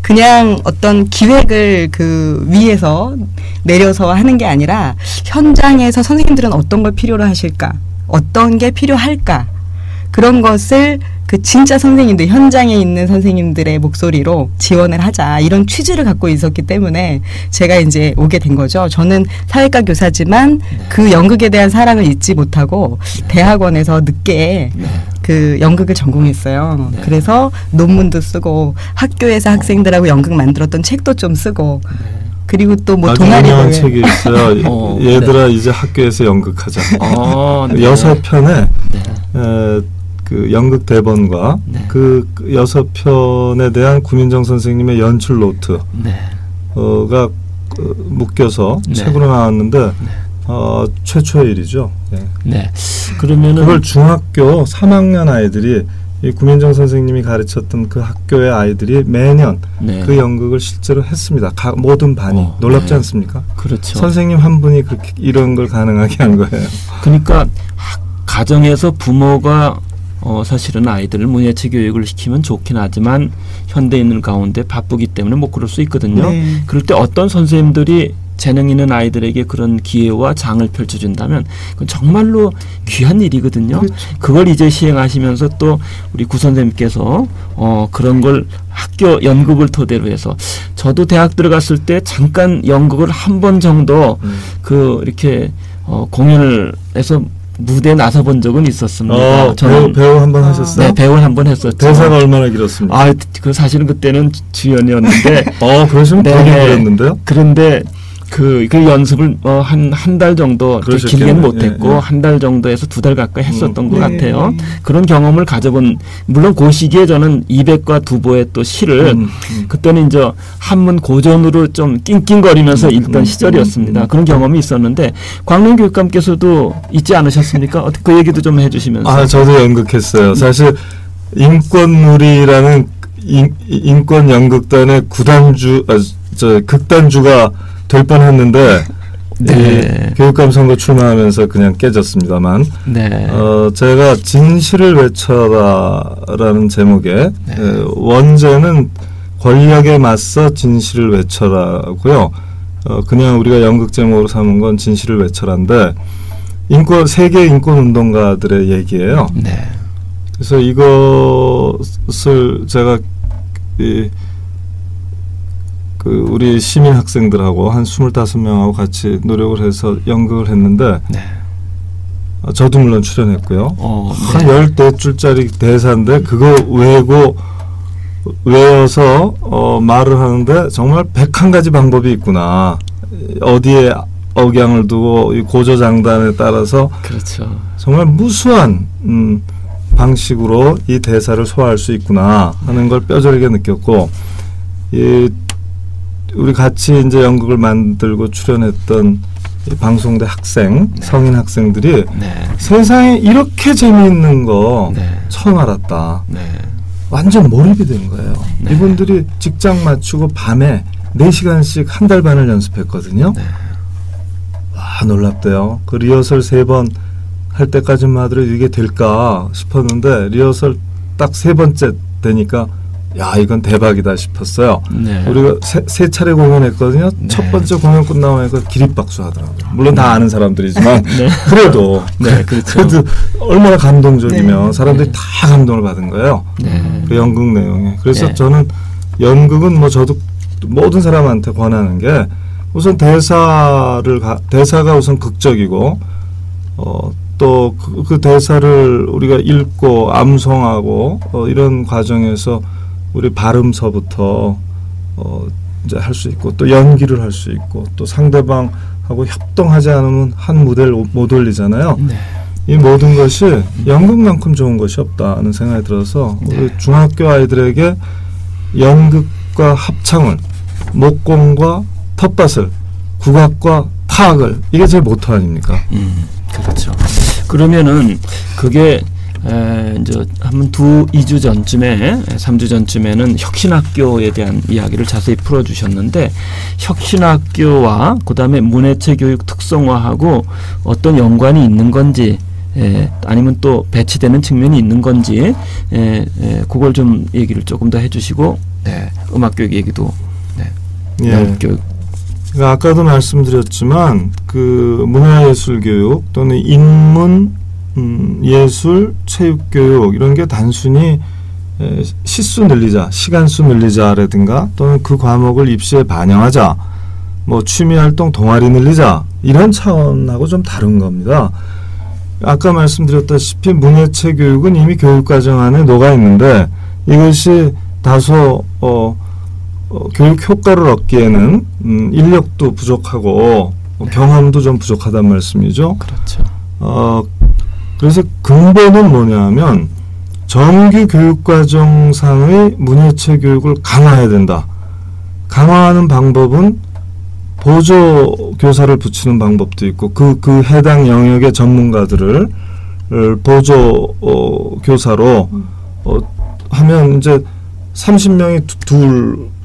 그냥 어떤 기획을 위에서 내려서 하는 게 아니라 현장에서 선생님들은 어떤 걸 필요로 하실까? 어떤 게 필요할까? 그런 것을 진짜 선생님들, 현장에 있는 선생님들의 목소리로 지원을 하자 이런 취지를 갖고 있었기 때문에 제가 이제 오게 된 거죠. 저는 사회과 교사지만 그 연극에 대한 사랑을 잊지 못하고 대학원에서 늦게 연극을 전공했어요. 그래서 논문도 쓰고 학교에서 학생들하고 연극 만들었던 책도 좀 쓰고 그리고 또 뭐 동아리 유명한 책이 있어요. 얘들아 이제 학교에서 연극하자. 6편에 연극 대본과 그 6편에 대한 구민정 선생님의 연출 노트가 묶여서 책으로 나왔는데 최초의 일이죠. 그러면은 그걸 중학교 3학년 아이들이 이 구민정 선생님이 가르쳤던 그 학교의 아이들이 매년 그 연극을 실제로 했습니다. 모든 반이 놀랍지 않습니까? 그렇죠. 선생님 한 분이 그렇게 이런 걸 가능하게 한 거예요. 그러니까 가정에서 부모가 사실은 아이들을 문예체 교육을 시키면 좋긴 하지만 현대인들 가운데 바쁘기 때문에 못 그럴 수 있거든요. 그럴 때 어떤 선생님들이 재능 있는 아이들에게 그런 기회와 장을 펼쳐준다면 그건 정말로 귀한 일이거든요. 그렇죠. 그걸 이제 시행하시면서 또 우리 구 선생님께서 그런 걸 학교 연극을 토대로 해서 저도 대학 들어갔을 때 잠깐 연극을 한 번 정도 이렇게 공연을 해서 무대에 나서 본 적은 있었습니다. 저는 배우 한 번 하셨어요? 네, 배우를 한 번 했었죠. 대사가 얼마나 길었습니까? 사실은 그때는 주연이었는데. 그러시면 네, 되게 길었는데요? 그런데 그 연습을 한 달 정도 길게는 못했고 한 달 정도에서 2달 가까이 했었던 것 같아요. 그런 경험을 가져본 물론 그 시기에 저는 200과 두보의 또 시를 그때는 이제 한문 고전으로 좀 낑낑거리면서 읽던 시절이었습니다. 그런 경험이 있었는데 광룡 교육감께서도 있지 않으셨습니까? 그 얘기도 좀 해주시면서. 저도 연극했어요. 사실 인권놀이라는 인권 연극단의 극단주가 될 뻔했는데 네. 교육감 선거 출마하면서 그냥 깨졌습니다만 네. 제가 진실을 외쳐라라는 제목의 원제는 권력에 맞서 진실을 외쳐라고요. 그냥 우리가 연극 제목으로 삼은 건 진실을 외쳐라인데 세계 인권 운동가들의 얘기예요. 네. 그래서 이것을 제가 우리 시민 학생들하고 한 25명하고 같이 노력을 해서 연극을 했는데 저도 물론 출연했고요. 한 14줄짜리 대사인데 그거 외워서 말을 하는데 정말 101가지 방법이 있구나. 어디에 억양을 두고 이 고조장단에 따라서 그렇죠. 정말 무수한 방식으로 이 대사를 소화할 수 있구나 하는 걸 뼈저리게 느꼈고 우리 같이 이제 연극을 만들고 출연했던 방송대 성인 학생들이 세상에 이렇게 재미있는 거 처음 알았다. 완전 몰입이 된 거예요. 이분들이 직장 마치고 밤에 4시간씩 한 달 반을 연습했거든요. 와, 놀랍대요. 그 리허설 3번 할 때까지만 하더라도 이게 될까 싶었는데 리허설 딱 3번째 되니까 야, 이건 대박이다 싶었어요. 우리가 세 차례 공연했거든요. 첫 번째 공연 끝나고 나니까 기립박수 하더라고요. 물론 다 아는 사람들이지만 그래도 그래도 얼마나 감동적이면 사람들이 다 감동을 받은 거예요. 그 연극 내용에. 그래서 저는 연극은 저도 모든 사람한테 권하는 게 우선 대사가 우선 극적이고 또 그 대사를 우리가 읽고 암송하고 이런 과정에서 우리 발음서부터 이제 할 수 있고 또 연기를 할 수 있고 또 상대방하고 협동하지 않으면 한 무대를 못 올리잖아요. 이 모든 것이 연극만큼 좋은 것이 없다는 생각이 들어서 우리 중학교 아이들에게 연극과 합창을 목공과 텃밭을 국악과 타악을 이게 제 모토 아닙니까? 그렇죠. 그러면은 그게 이제 한 2주 전쯤에 3주 전쯤에는 혁신학교에 대한 이야기를 자세히 풀어주셨는데 혁신학교와 그다음에 문해체 교육 특성화하고 어떤 연관이 있는 건지 아니면 또 배치되는 측면이 있는 건지 그걸 좀 얘기를 조금 더 해주시고 음악교육 얘기도 교육. 그러니까 아까도 말씀드렸지만 그 문화예술교육 또는 인문 예술, 체육교육 이런 게 단순히 시수 늘리자, 시간수 늘리자라든가 또는 그 과목을 입시에 반영하자, 취미활동 동아리 늘리자 이런 차원하고 좀 다른 겁니다. 아까 말씀드렸다시피 문예체 교육은 이미 교육과정 안에 녹아 있는데 이것이 다소 교육 효과를 얻기에는 인력도 부족하고 경험도 좀 부족하단 말씀이죠. 그렇죠. 그래서 근본은 뭐냐면 정규 교육과정상의 문예체 교육을 강화해야 된다. 강화하는 방법은 보조 교사를 붙이는 방법도 있고 그 해당 영역의 전문가들을 보조 교사로 하면 이제 30명이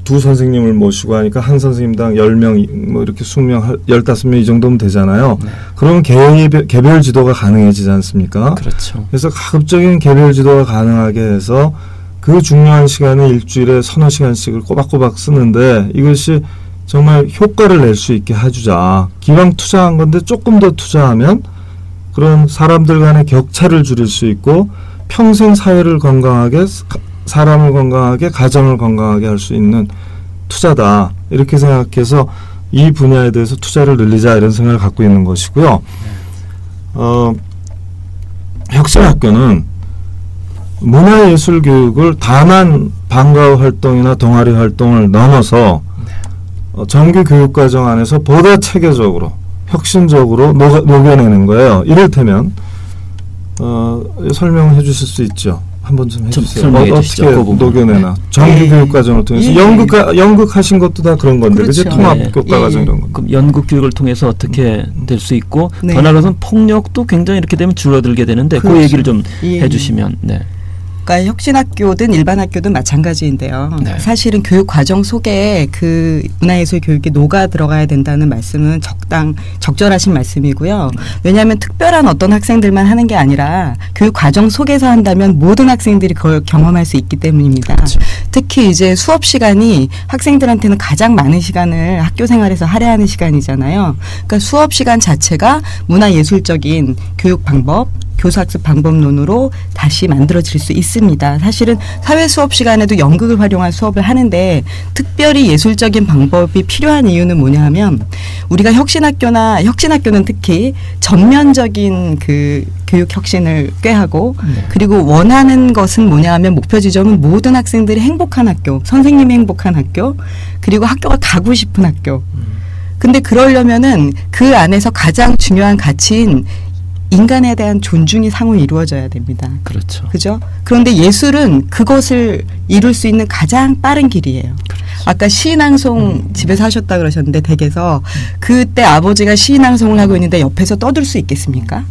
두 선생님을 모시고 하니까 한 선생님당 10명 이렇게 20명 15명 이 정도면 되잖아요. 그러면 개별 지도가 가능해지지 않습니까? 그렇죠. 그래서 가급적인 개별 지도가 가능하게 해서 그 중요한 시간에 일주일에 서너 시간씩을 꼬박꼬박 쓰는데 이것이 정말 효과를 낼 수 있게 해주자. 기왕 투자한 건데 조금 더 투자하면 그런 사람들 간의 격차를 줄일 수 있고 평생 사회를 건강하게, 사람을 건강하게, 가정을 건강하게 할 수 있는 투자다. 이렇게 생각해서 이 분야에 대해서 투자를 늘리자 이런 생각을 갖고 있는 것이고요. 혁신학교는 문화예술 교육을 다만 방과후 활동이나 동아리 활동을 넘어서 정규 교육과정 안에서 보다 체계적으로 혁신적으로 녹여내는 거예요. 이를테면 설명해 주실 수 있죠. 한번 좀 해주세요. 어떻게 녹여내나. 정규 교육과정을 통해서. 연극 하신 것도 다 그런 건데. 그렇죠. 그치? 통합교과과정 이런 거. 그럼 연극 교육을 통해서 어떻게 될 수 있고 더 나아가서는 폭력도 굉장히 이렇게 되면 줄어들게 되는데 그렇죠. 그 얘기를 좀 해주시면. 네. 그러니까 혁신학교든 일반 학교든 마찬가지인데요. 네. 사실은 교육 과정 속에 그 문화예술 교육이 녹아 들어가야 된다는 말씀은 적절하신 말씀이고요. 왜냐하면 특별한 어떤 학생들만 하는 게 아니라 교육 과정 속에서 한다면 모든 학생들이 그걸 경험할 수 있기 때문입니다. 그렇죠. 특히 이제 수업 시간이 학생들한테는 가장 많은 시간을 학교 생활에서 할애하는 시간이잖아요. 그러니까 수업 시간 자체가 문화예술적인 교육 방법, 교사학습 방법론으로 다시 만들어질 수 있습니다. 사실은 사회 수업 시간에도 연극을 활용한 수업을 하는데 특별히 예술적인 방법이 필요한 이유는 뭐냐 하면 우리가 혁신학교는 특히 전면적인 그 교육 혁신을 꾀하고 그리고 원하는 것은 뭐냐 하면 목표 지점은 모든 학생들이 행복한 학교, 선생님이 행복한 학교, 그리고 학교가 가고 싶은 학교. 근데 그러려면은 그 안에서 가장 중요한 가치인 인간에 대한 존중이 상호 이루어져야 됩니다. 그렇죠. 그죠? 그런데 예술은 그것을 이룰 수 있는 가장 빠른 길이에요. 그렇죠. 아까 시인낭송 집에서 하셨다 그러셨는데 댁에서 그때 아버지가 시인낭송을 하고 있는데 옆에서 떠들 수 있겠습니까?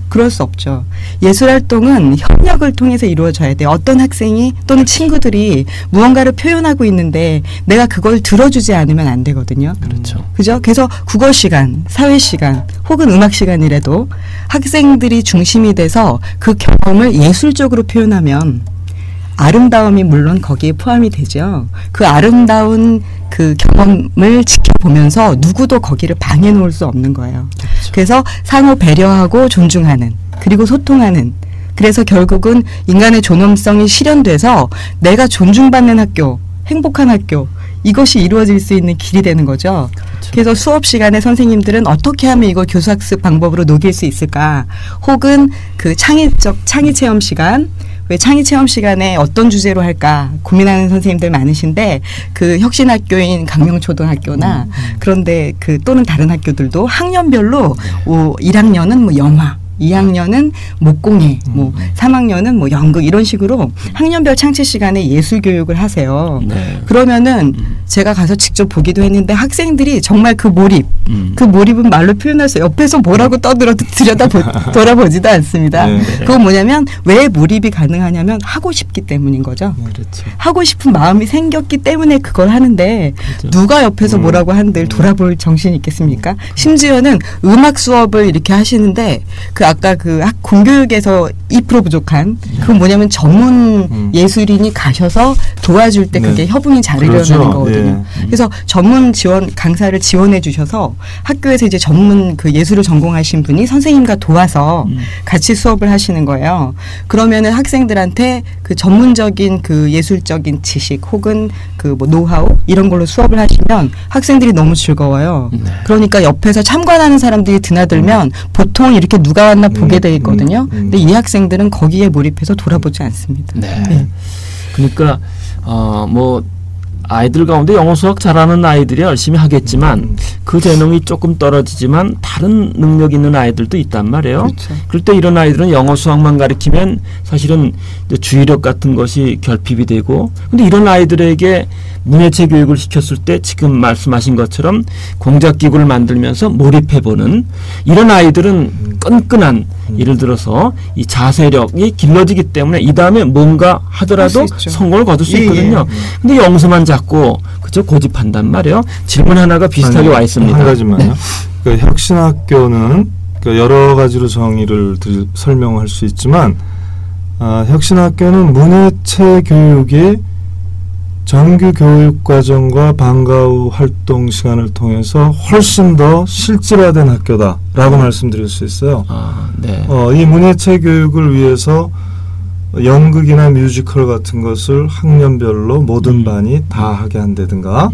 그럴 수 없죠. 예술활동은 협력을 통해서 이루어져야 돼요. 어떤 학생이 또는 친구들이 무언가를 표현하고 있는데 내가 그걸 들어주지 않으면 안 되거든요. 그렇죠. 그죠? 그래서 국어 시간, 사회 시간 혹은 음악 시간이라도 학생들이 중심이 돼서 그 경험을 예술적으로 표현하면 아름다움이 물론 거기에 포함이 되죠. 그 아름다운 그 경험을 지켜보면서 누구도 거기를 방해 놓을 수 없는 거예요. 그렇죠. 그래서 상호 배려하고 존중하는 그리고 소통하는 그래서 결국은 인간의 존엄성이 실현돼서 내가 존중받는 학교, 행복한 학교 이것이 이루어질 수 있는 길이 되는 거죠. 그렇죠. 그래서 수업 시간에 선생님들은 어떻게 하면 이걸 교수학습 방법으로 녹일 수 있을까? 혹은 그 창의 체험 시간 왜 창의 체험 시간에 어떤 주제로 할까 고민하는 선생님들 많으신데 그 혁신학교인 강명초등학교나 그런데 그 또는 다른 학교들도 학년별로 1학년은 뭐 영화 2학년은 목공예, 뭐 3학년은 뭐 연극 이런 식으로 학년별 창체 시간에 예술 교육을 하세요. 네. 그러면은 제가 가서 직접 보기도 했는데 학생들이 정말 그 몰입은 말로 표현할 수 옆에서 뭐라고 떠들어도 돌아보지도 않습니다. 네. 그건 뭐냐면 왜 몰입이 가능하냐면 하고 싶기 때문인 거죠. 그렇죠. 하고 싶은 마음이 생겼기 때문에 그걸 하는데 그렇죠. 누가 옆에서 뭐라고 하는데 돌아볼 정신이 있겠습니까? 심지어는 음악 수업을 이렇게 하시는데 그 아까 그 공교육에서 2% 부족한 그건 뭐냐면 전문 예술인이 가셔서 도와줄 때 그게 협응이 잘 일어나는 그렇죠. 거거든요. 그래서 전문 강사를 지원해 주셔서 학교에서 이제 전문 그 예술을 전공하신 분이 선생님과 도와서 같이 수업을 하시는 거예요. 그러면은 학생들한테 그 전문적인 그 예술적인 지식 혹은 그 뭐 노하우 이런 걸로 수업을 하시면 학생들이 너무 즐거워요. 그러니까 옆에서 참관하는 사람들이 드나들면 보통 이렇게 누가 왔나 보게 돼 있거든요. 근데 이 학생들은 거기에 몰입해서 돌아보지 않습니다. 네. 네. 그러니까 뭐 아이들 가운데 영어 수학 잘하는 아이들이 열심히 하겠지만 그 재능이 조금 떨어지지만 다른 능력 있는 아이들도 있단 말이에요. 그렇죠. 그럴 때 이런 아이들은 영어 수학만 가르치면 사실은 주의력 같은 것이 결핍이 되고 근데 이런 아이들에게 문예체 교육을 시켰을 때 지금 말씀하신 것처럼 공작기구를 만들면서 몰입해보는 이런 아이들은 끈끈한 예를 들어서 이 자세력이 길러지기 때문에 이 다음에 뭔가 하더라도 성공을 거둘 수 있거든요. 근데 영수만 잡고 그저 고집한단 말이에요. 질문 하나가 비슷하게 와 있습니다. 한 가지만요. 네. 그러니까 혁신학교는 그러니까 여러 가지로 정의를 설명할 수 있지만 혁신학교는 문예체 교육이 정규 교육 과정과 방과 후 활동 시간을 통해서 훨씬 더 실질화된 학교다라고 말씀드릴 수 있어요. 네. 이 문예체 교육을 위해서 연극이나 뮤지컬 같은 것을 학년별로 모든 반이 다 하게 한다든가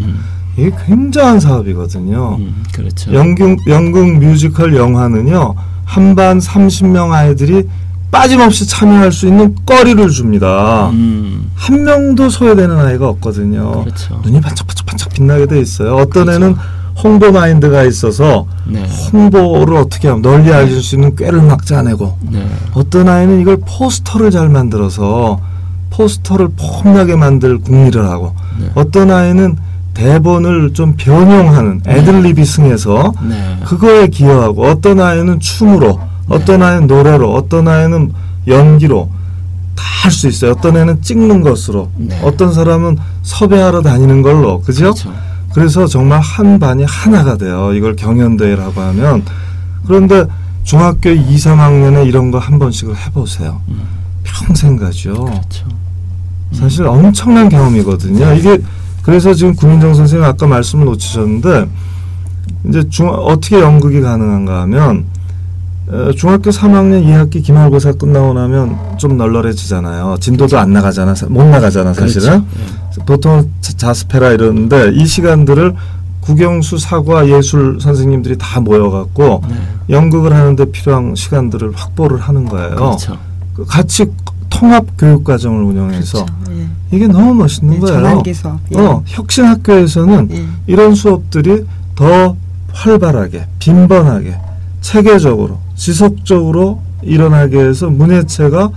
이게 굉장한 사업이거든요. 그렇죠. 연극 뮤지컬 영화는요. 한 반 30명 아이들이 빠짐없이 참여할 수 있는 거리를 줍니다. 한 명도 소외되는 아이가 없거든요. 그렇죠. 눈이 반짝반짝 빛나게 돼 있어요. 어떤 그렇죠. 애는 홍보 마인드가 있어서 네. 홍보를 어떻게 하면 널리 알릴 수 있는 꾀를 막 짜내고 네. 어떤 아이는 이걸 포스터를 잘 만들어서 포스터를 폼나게 만들 궁리를 하고 네. 어떤 아이는 대본을 좀 변형하는 애들립이 승해서 네. 그거에 기여하고 어떤 아이는 춤으로 어떤 아이는 노래로 어떤 아이는 연기로 다 할 수 있어요. 어떤 애는 찍는 것으로 네. 어떤 사람은 섭외하러 다니는 걸로 그죠? 그렇죠. 그래서 정말 한 반이 하나가 돼요. 이걸 경연대회라고 하면. 그런데 중학교 2, 3학년에 이런 거 한 번씩을 해보세요. 평생 가죠. 그렇죠. 사실 엄청난 경험이거든요. 이게 그래서 지금 구민정 선생님 아까 말씀을 놓치셨는데 이제 어떻게 연극이 가능한가 하면 중학교 3학년 2학기 기말고사 끝나고 나면 좀 널널해지잖아요. 진도도 안 나가잖아. 못 나가잖아 사실은. 그렇죠. 보통 자습해라 이러는데 이 시간들을 국영수 사과 예술 선생님들이 다 모여갖고 네. 연극을 하는데 필요한 시간들을 확보를 하는 거예요. 그렇죠. 같이 통합 교육 과정을 운영해서 그렇죠. 예. 이게 너무 멋있는 거예요. 전환기 수업. 예. 혁신학교에서는 예. 이런 수업들이 더 활발하게 빈번하게 체계적으로 지속적으로 일어나게 해서 문예체가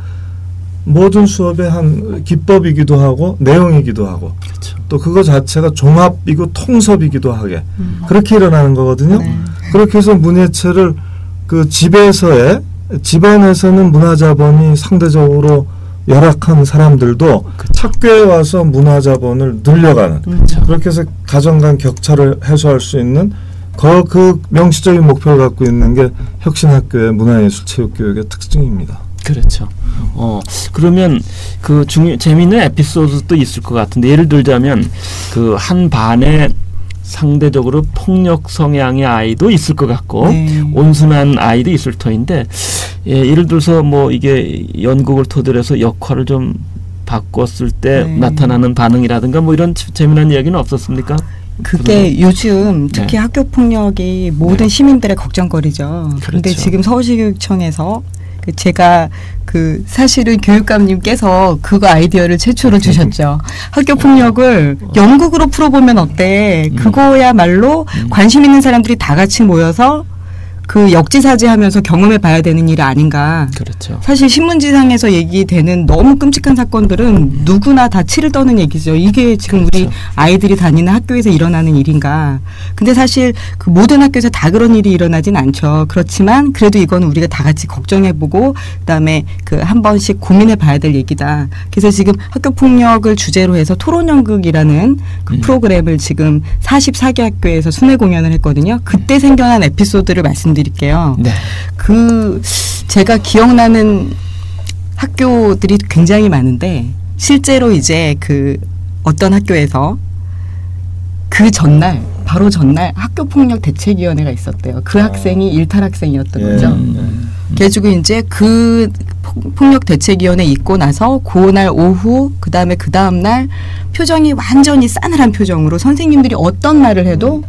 모든 수업의 한 기법이기도 하고 내용이기도 하고 그렇죠. 또 그거 자체가 종합이고 통섭이기도 하게 그렇게 일어나는 거거든요. 네. 그렇게 해서 문예체를 그 집안에서는 문화자본이 상대적으로 열악한 사람들도 학교에 와서 문화자본을 늘려가는 그렇죠. 그렇게 해서 가정 간 격차를 해소할 수 있는 그 명시적인 목표를 갖고 있는 게 혁신학교의 문화예술체육교육의 특징입니다. 그렇죠. 그러면 그 재미있는 에피소드도 있을 것 같은데 예를 들자면 그 한 반에 상대적으로 폭력 성향의 아이도 있을 것 같고 네. 온순한 아이도 있을 터인데 예를 들어서 뭐 이게 연극을 토대로 해서 역할을 좀 바꿨을 때 네. 나타나는 반응이라든가 뭐 이런 재미난 이야기는 없었습니까? 그게 요즘 특히 네. 학교 폭력이 모든 네. 시민들의 걱정거리죠. 그런데 그렇죠. 지금 서울시교육청에서 제가 사실은 교육감님께서 그거 아이디어를 최초로 주셨죠. 학교 폭력을 연극으로 풀어보면 어때? 그거야말로 관심 있는 사람들이 다 같이 모여서 그 역지사지하면서 경험해 봐야 되는 일 아닌가. 그렇죠. 사실 신문지상에서 얘기되는 너무 끔찍한 사건들은 누구나 다 치를 떠는 얘기죠. 이게 지금 우리 그렇죠. 아이들이 다니는 학교에서 일어나는 일인가. 근데 사실 그 모든 학교에서 다 그런 일이 일어나진 않죠. 그렇지만 그래도 이거는 우리가 다 같이 걱정해보고 그다음에 그 한 번씩 고민해 봐야 될 얘기다. 그래서 지금 학교 폭력을 주제로 해서 토론연극이라는 그 프로그램을 지금 44개 학교에서 순회 공연을 했거든요. 그때 생겨난 에피소드를 말씀드릴게요. 네. 제가 기억나는 학교들이 굉장히 많은데 실제로 이제 그 어떤 학교에서 그 전날 바로 전날 학교폭력 대책위원회가 있었대요. 그 학생이 일탈 학생이었던 거죠. 그래가지고 이제 그 폭력 대책위원회 있고 나서 그날 오후 그 다음 날 표정이 완전히 싸늘한 표정으로 선생님들이 어떤 말을 해도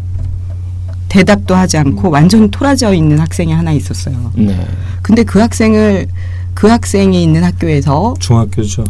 대답도 하지 않고 완전히 토라져 있는 학생이 하나 있었어요. 네. 근데 그 학생이 있는 학교에서 중학교죠.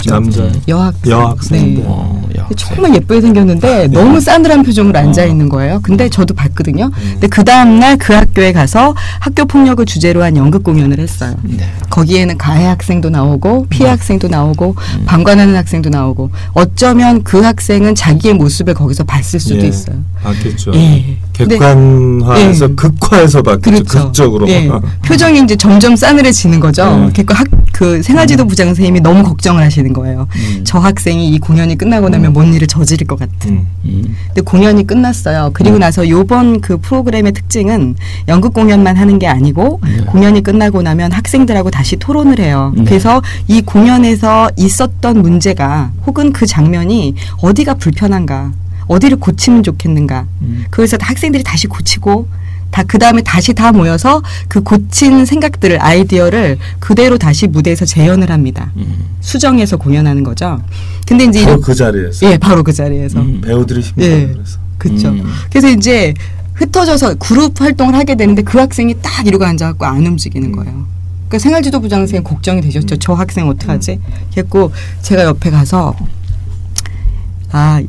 남자 여학생. 네. 여학생. 정말 예쁘게 생겼는데 너무 싸늘한 표정으로 앉아 있는 거예요. 근데 저도 봤거든요. 근데 그 다음 날 그 학교에 가서 학교 폭력을 주제로 한 연극 공연을 했어요. 네. 거기에는 가해 학생도 나오고 피해 학생도 나오고 방관하는 학생도 나오고 어쩌면 그 학생은 자기의 모습을 거기서 봤을 수도 있어요. 봤겠죠. 예. 객관화해서 네. 극화해서 바뀌죠. 그렇죠. 극적으로. 예. 표정이 이제 점점 싸늘해지는 거죠. 그러니까 그 생활지도 부장 선생님이 너무 걱정을 하시는 거예요. 저 학생이 이 공연이 끝나고 나면 뭔 일을 저지를 것 같은. 근데 공연이 끝났어요. 그리고 나서 요번 그 프로그램의 특징은 연극 공연만 하는 게 아니고 공연이 끝나고 나면 학생들하고 다시 토론을 해요. 그래서 이 공연에서 있었던 문제가 혹은 그 장면이 어디가 불편한가, 어디를 고치면 좋겠는가. 그래서 학생들이 다시 고치고 그 다음에 다시 다 모여서 그 고친 생각들을, 아이디어를 그대로 다시 무대에서 재현을 합니다. 수정해서 공연하는 거죠. 근데 이제 바로 그 자리에서. 예, 바로 그 자리에서. 배우들이 힘들어요. 예, 그래서. 그렇죠. 그래서 이제 흩어져서 그룹 활동을 하게 되는데 그 학생이 딱 이러고 앉아갖고 안 움직이는 거예요. 그러니까 생활지도부장 선생님 걱정이 되셨죠. 저 학생 어떡하지? 그랬고 제가 옆에 가서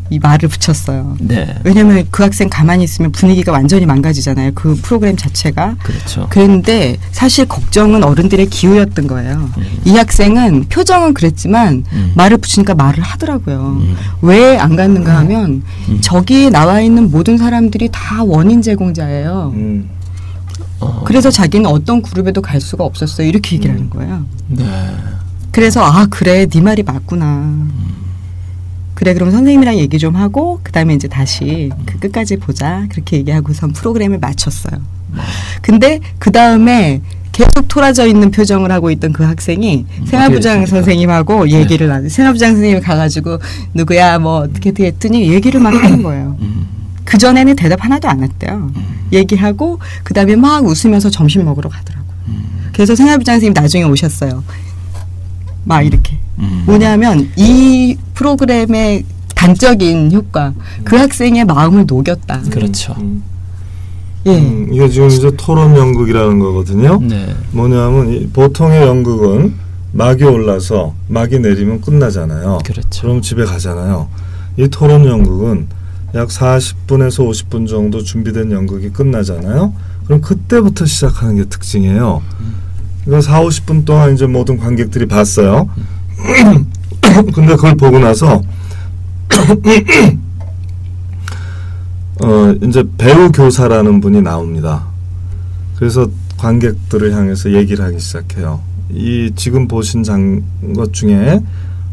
이 말을 붙였어요. 네. 왜냐하면 그 학생 가만히 있으면 분위기가 완전히 망가지잖아요. 그 프로그램 자체가. 그렇죠. 그런데 사실 걱정은 어른들의 기우였던 거예요. 이 학생은 표정은 그랬지만 말을 붙이니까 말을 하더라고요. 왜 안 갔는가 하면 저기에 나와 있는 모든 사람들이 다 원인 제공자예요. 그래서 자기는 어떤 그룹에도 갈 수가 없었어요. 이렇게 얘기를 하는 거예요. 네. 그래서 그래 네 말이 맞구나. 그래 그럼 선생님이랑 얘기 좀 하고 그다음에 이제 다시 그 끝까지 보자 그렇게 얘기하고선 프로그램을 마쳤어요. 근데 그다음에 계속 토라져 있는 표정을 하고 있던 그 학생이 생활부장 선생님하고 얘기를 나누. 생활부장 선생님이 가가지고 누구야 뭐 어떻게 했더니 얘기를 막 하는 거예요. 그 전에는 대답 하나도 안 했대요. 얘기하고 그다음에 막 웃으면서 점심 먹으러 가더라고요. 그래서 생활부장 선생님 나중에 오셨어요. 막 이렇게. 뭐냐면 이 프로그램의 단적인 효과, 그 학생의 마음을 녹였다. 그렇죠. 예. 이게 지금 이제 토론 연극이라는 거거든요. 네. 뭐냐면 보통의 연극은 막이 올라서 막이 내리면 끝나잖아요. 그렇죠. 그럼 집에 가잖아요. 이 토론 연극은 약 40분에서 50분 정도 준비된 연극이 끝나잖아요. 그럼 그때부터 시작하는 게 특징이에요. 그러니까 4, 50분 동안 이제 모든 관객들이 봤어요. 근데 그걸 보고 나서 이제 배우 교사라는 분이 나옵니다. 그래서 관객들을 향해서 얘기를 하기 시작해요. 이 지금 보신 것 중에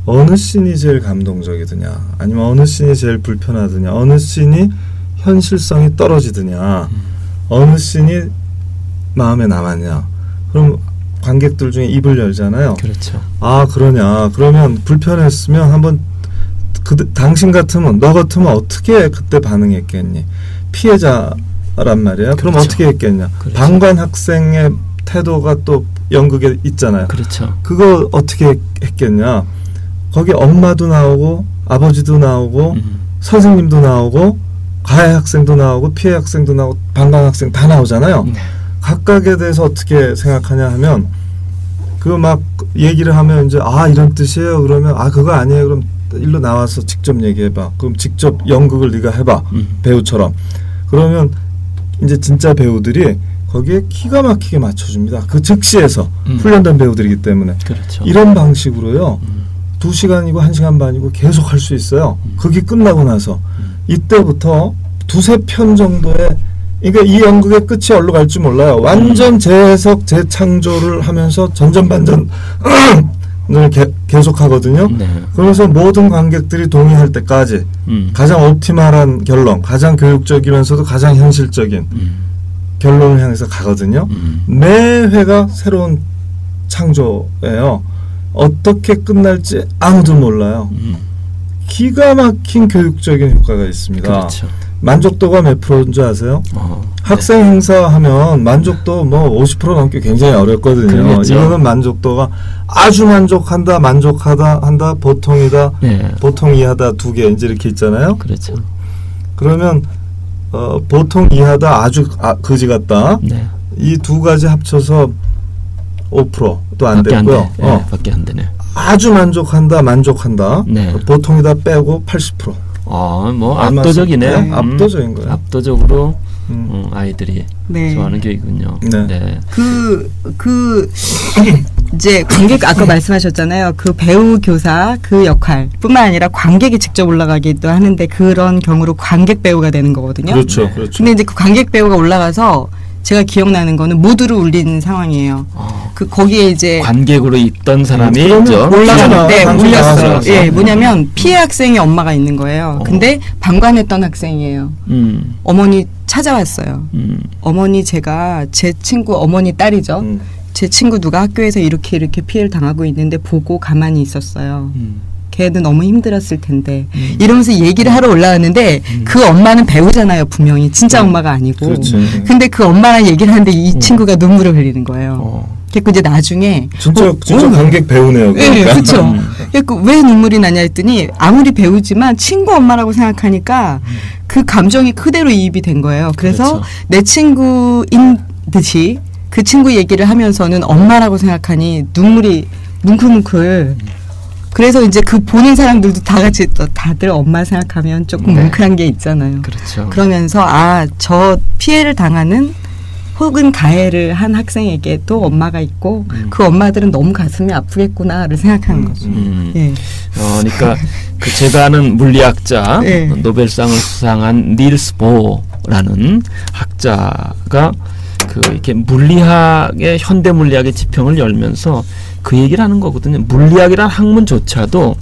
어느 씬이 제일 감동적이더냐, 아니면 어느 씬이 제일 불편하더냐, 어느 씬이 현실성이 떨어지더냐, 어느 씬이 마음에 남았냐. 그럼 관객들 중에 입을 열잖아요. 그렇죠. 그러냐. 그러면 불편했으면 한번 당신 같으면, 너 같으면 어떻게 그때 반응했겠니? 피해자란 말이에요. 그럼 그렇죠. 어떻게 했겠냐. 그렇죠. 방관 학생의 태도가 또 연극에 있잖아요. 그렇죠. 그거 어떻게 했겠냐. 거기 엄마도 나오고 아버지도 나오고 선생님도 나오고 가해 학생도 나오고 피해 학생도 나오고 방관 학생 다 나오잖아요. 각각에 대해서 어떻게 생각하냐 하면 그거 막 얘기를 하면 이제 이런 뜻이에요. 그러면 그거 아니에요. 그럼 일로 나와서 직접 얘기해봐. 그럼 직접 연극을 네가 해봐. 배우처럼. 그러면 이제 진짜 배우들이 거기에 기가 막히게 맞춰줍니다. 그 즉시에서 훈련된 배우들이기 때문에. 그렇죠. 이런 방식으로요. 2시간이고 1시간 반이고 계속 할 수 있어요. 그게 끝나고 나서 이때부터 2-3편 정도의, 그러니까 이 연극의 끝이 어디로 갈지 몰라요. 완전 재해석, 재창조를 하면서 전전반전을 계속 하거든요. 네. 그래서 모든 관객들이 동의할 때까지 가장 옵티멀한 결론, 가장 교육적이면서도 가장 현실적인 결론을 향해서 가거든요. 매 회가 새로운 창조예요. 어떻게 끝날지 아무도 몰라요. 기가 막힌 교육적인 효과가 있습니다. 그렇죠. 만족도가 몇 프로인 줄 아세요? 학생 행사하면 만족도 뭐 50% 넘기 굉장히 어렵거든요. 그러겠죠. 이거는 만족도가 아주 만족한다, 만족하다, 한다, 보통이다, 네. 보통 이하다, 2개 이제 이렇게 있잖아요. 그렇죠. 그러면 보통 이하다, 아주 그지 같다. 네. 이 두 가지 합쳐서 5%도 안 되고요. 네, 밖에 안 되네. 아주 만족한다, 만족한다. 네. 보통이다 빼고 80%. 뭐 압도적이네. 네, 압도적인 거예요. 압도적으로 아이들이 네. 좋아하는 교육이군요. 네. 네. 이제 관객 아까 말씀하셨잖아요. 그 배우 교사 그 역할뿐만 아니라 관객이 직접 올라가기도 하는데 그런 경우로 관객 배우가 되는 거거든요. 그렇죠, 그렇죠. 근데 이제 그 관객 배우가 올라가서 제가 기억나는 거는 모두를 울리는 상황이에요. 그 거기에 이제 관객으로 있던 사람이 올라가는데 울렸어요. 예, 뭐냐면 음. 피해 학생의 엄마가 있는 거예요. 근데 방관했던 학생이에요. 어머니 찾아왔어요. 어머니 제가 제 친구 어머니 딸이죠. 제 친구 누가 학교에서 이렇게 피해를 당하고 있는데 보고 가만히 있었어요. 걔도 너무 힘들었을 텐데 이러면서 얘기를 하러 올라왔는데 그 엄마는 배우잖아요. 분명히 진짜 엄마가 아니고. 그렇지. 근데 그 엄마랑 얘기를 하는데 이 친구가 눈물을 흘리는 거예요. 그래서 이제 나중에 진짜 관객 배우네요. 그러니까. 네, 그렇죠. 왜 눈물이 나냐 했더니 아무리 배우지만 친구 엄마라고 생각하니까 그 감정이 그대로 이입이 된 거예요. 그래서 그렇죠. 내 친구인 듯이 그 친구 얘기를 하면서는 엄마라고 생각하니 눈물이 뭉클뭉클. 그래서 이제 그 보는 사람들도 다 같이 또 다들 엄마 생각하면 조금 뭉클한 게 있잖아요. 그렇죠. 그러면서 저 피해를 당하는 혹은 가해를 한 학생에게도 엄마가 있고 그 엄마들은 너무 가슴이 아프겠구나를 생각하는 거죠. 예. 그러니까 그 제가 아는 물리학자 네. 노벨상을 수상한 닐스 보라는 학자가 그 이렇게 물리학의 현대 물리학의 지평을 열면서 그 얘기를 하는 거거든요. 물리학이라는 학문조차도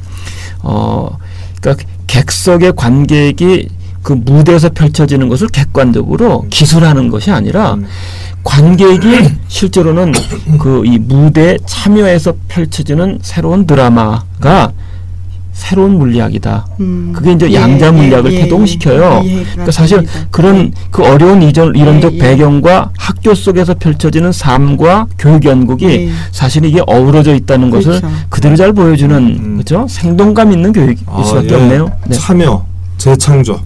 그러니까 객석의 관객이 그 무대에서 펼쳐지는 것을 객관적으로 기술하는 것이 아니라 관객이 실제로는 그 이 무대에 참여해서 펼쳐지는 새로운 드라마가 새로운 물리학이다. 그게 이제 양자 물리학을 태동시켜요. 그러니까 사실 그런 그 어려운 이론적 배경과 학교 속에서 펼쳐지는 삶과 교육 연구기 사실 이게 어우러져 있다는 것을 그대로 잘 보여주는 그렇죠? 생동감 있는 교육일 수밖에 없네요. 네. 참여, 재창조.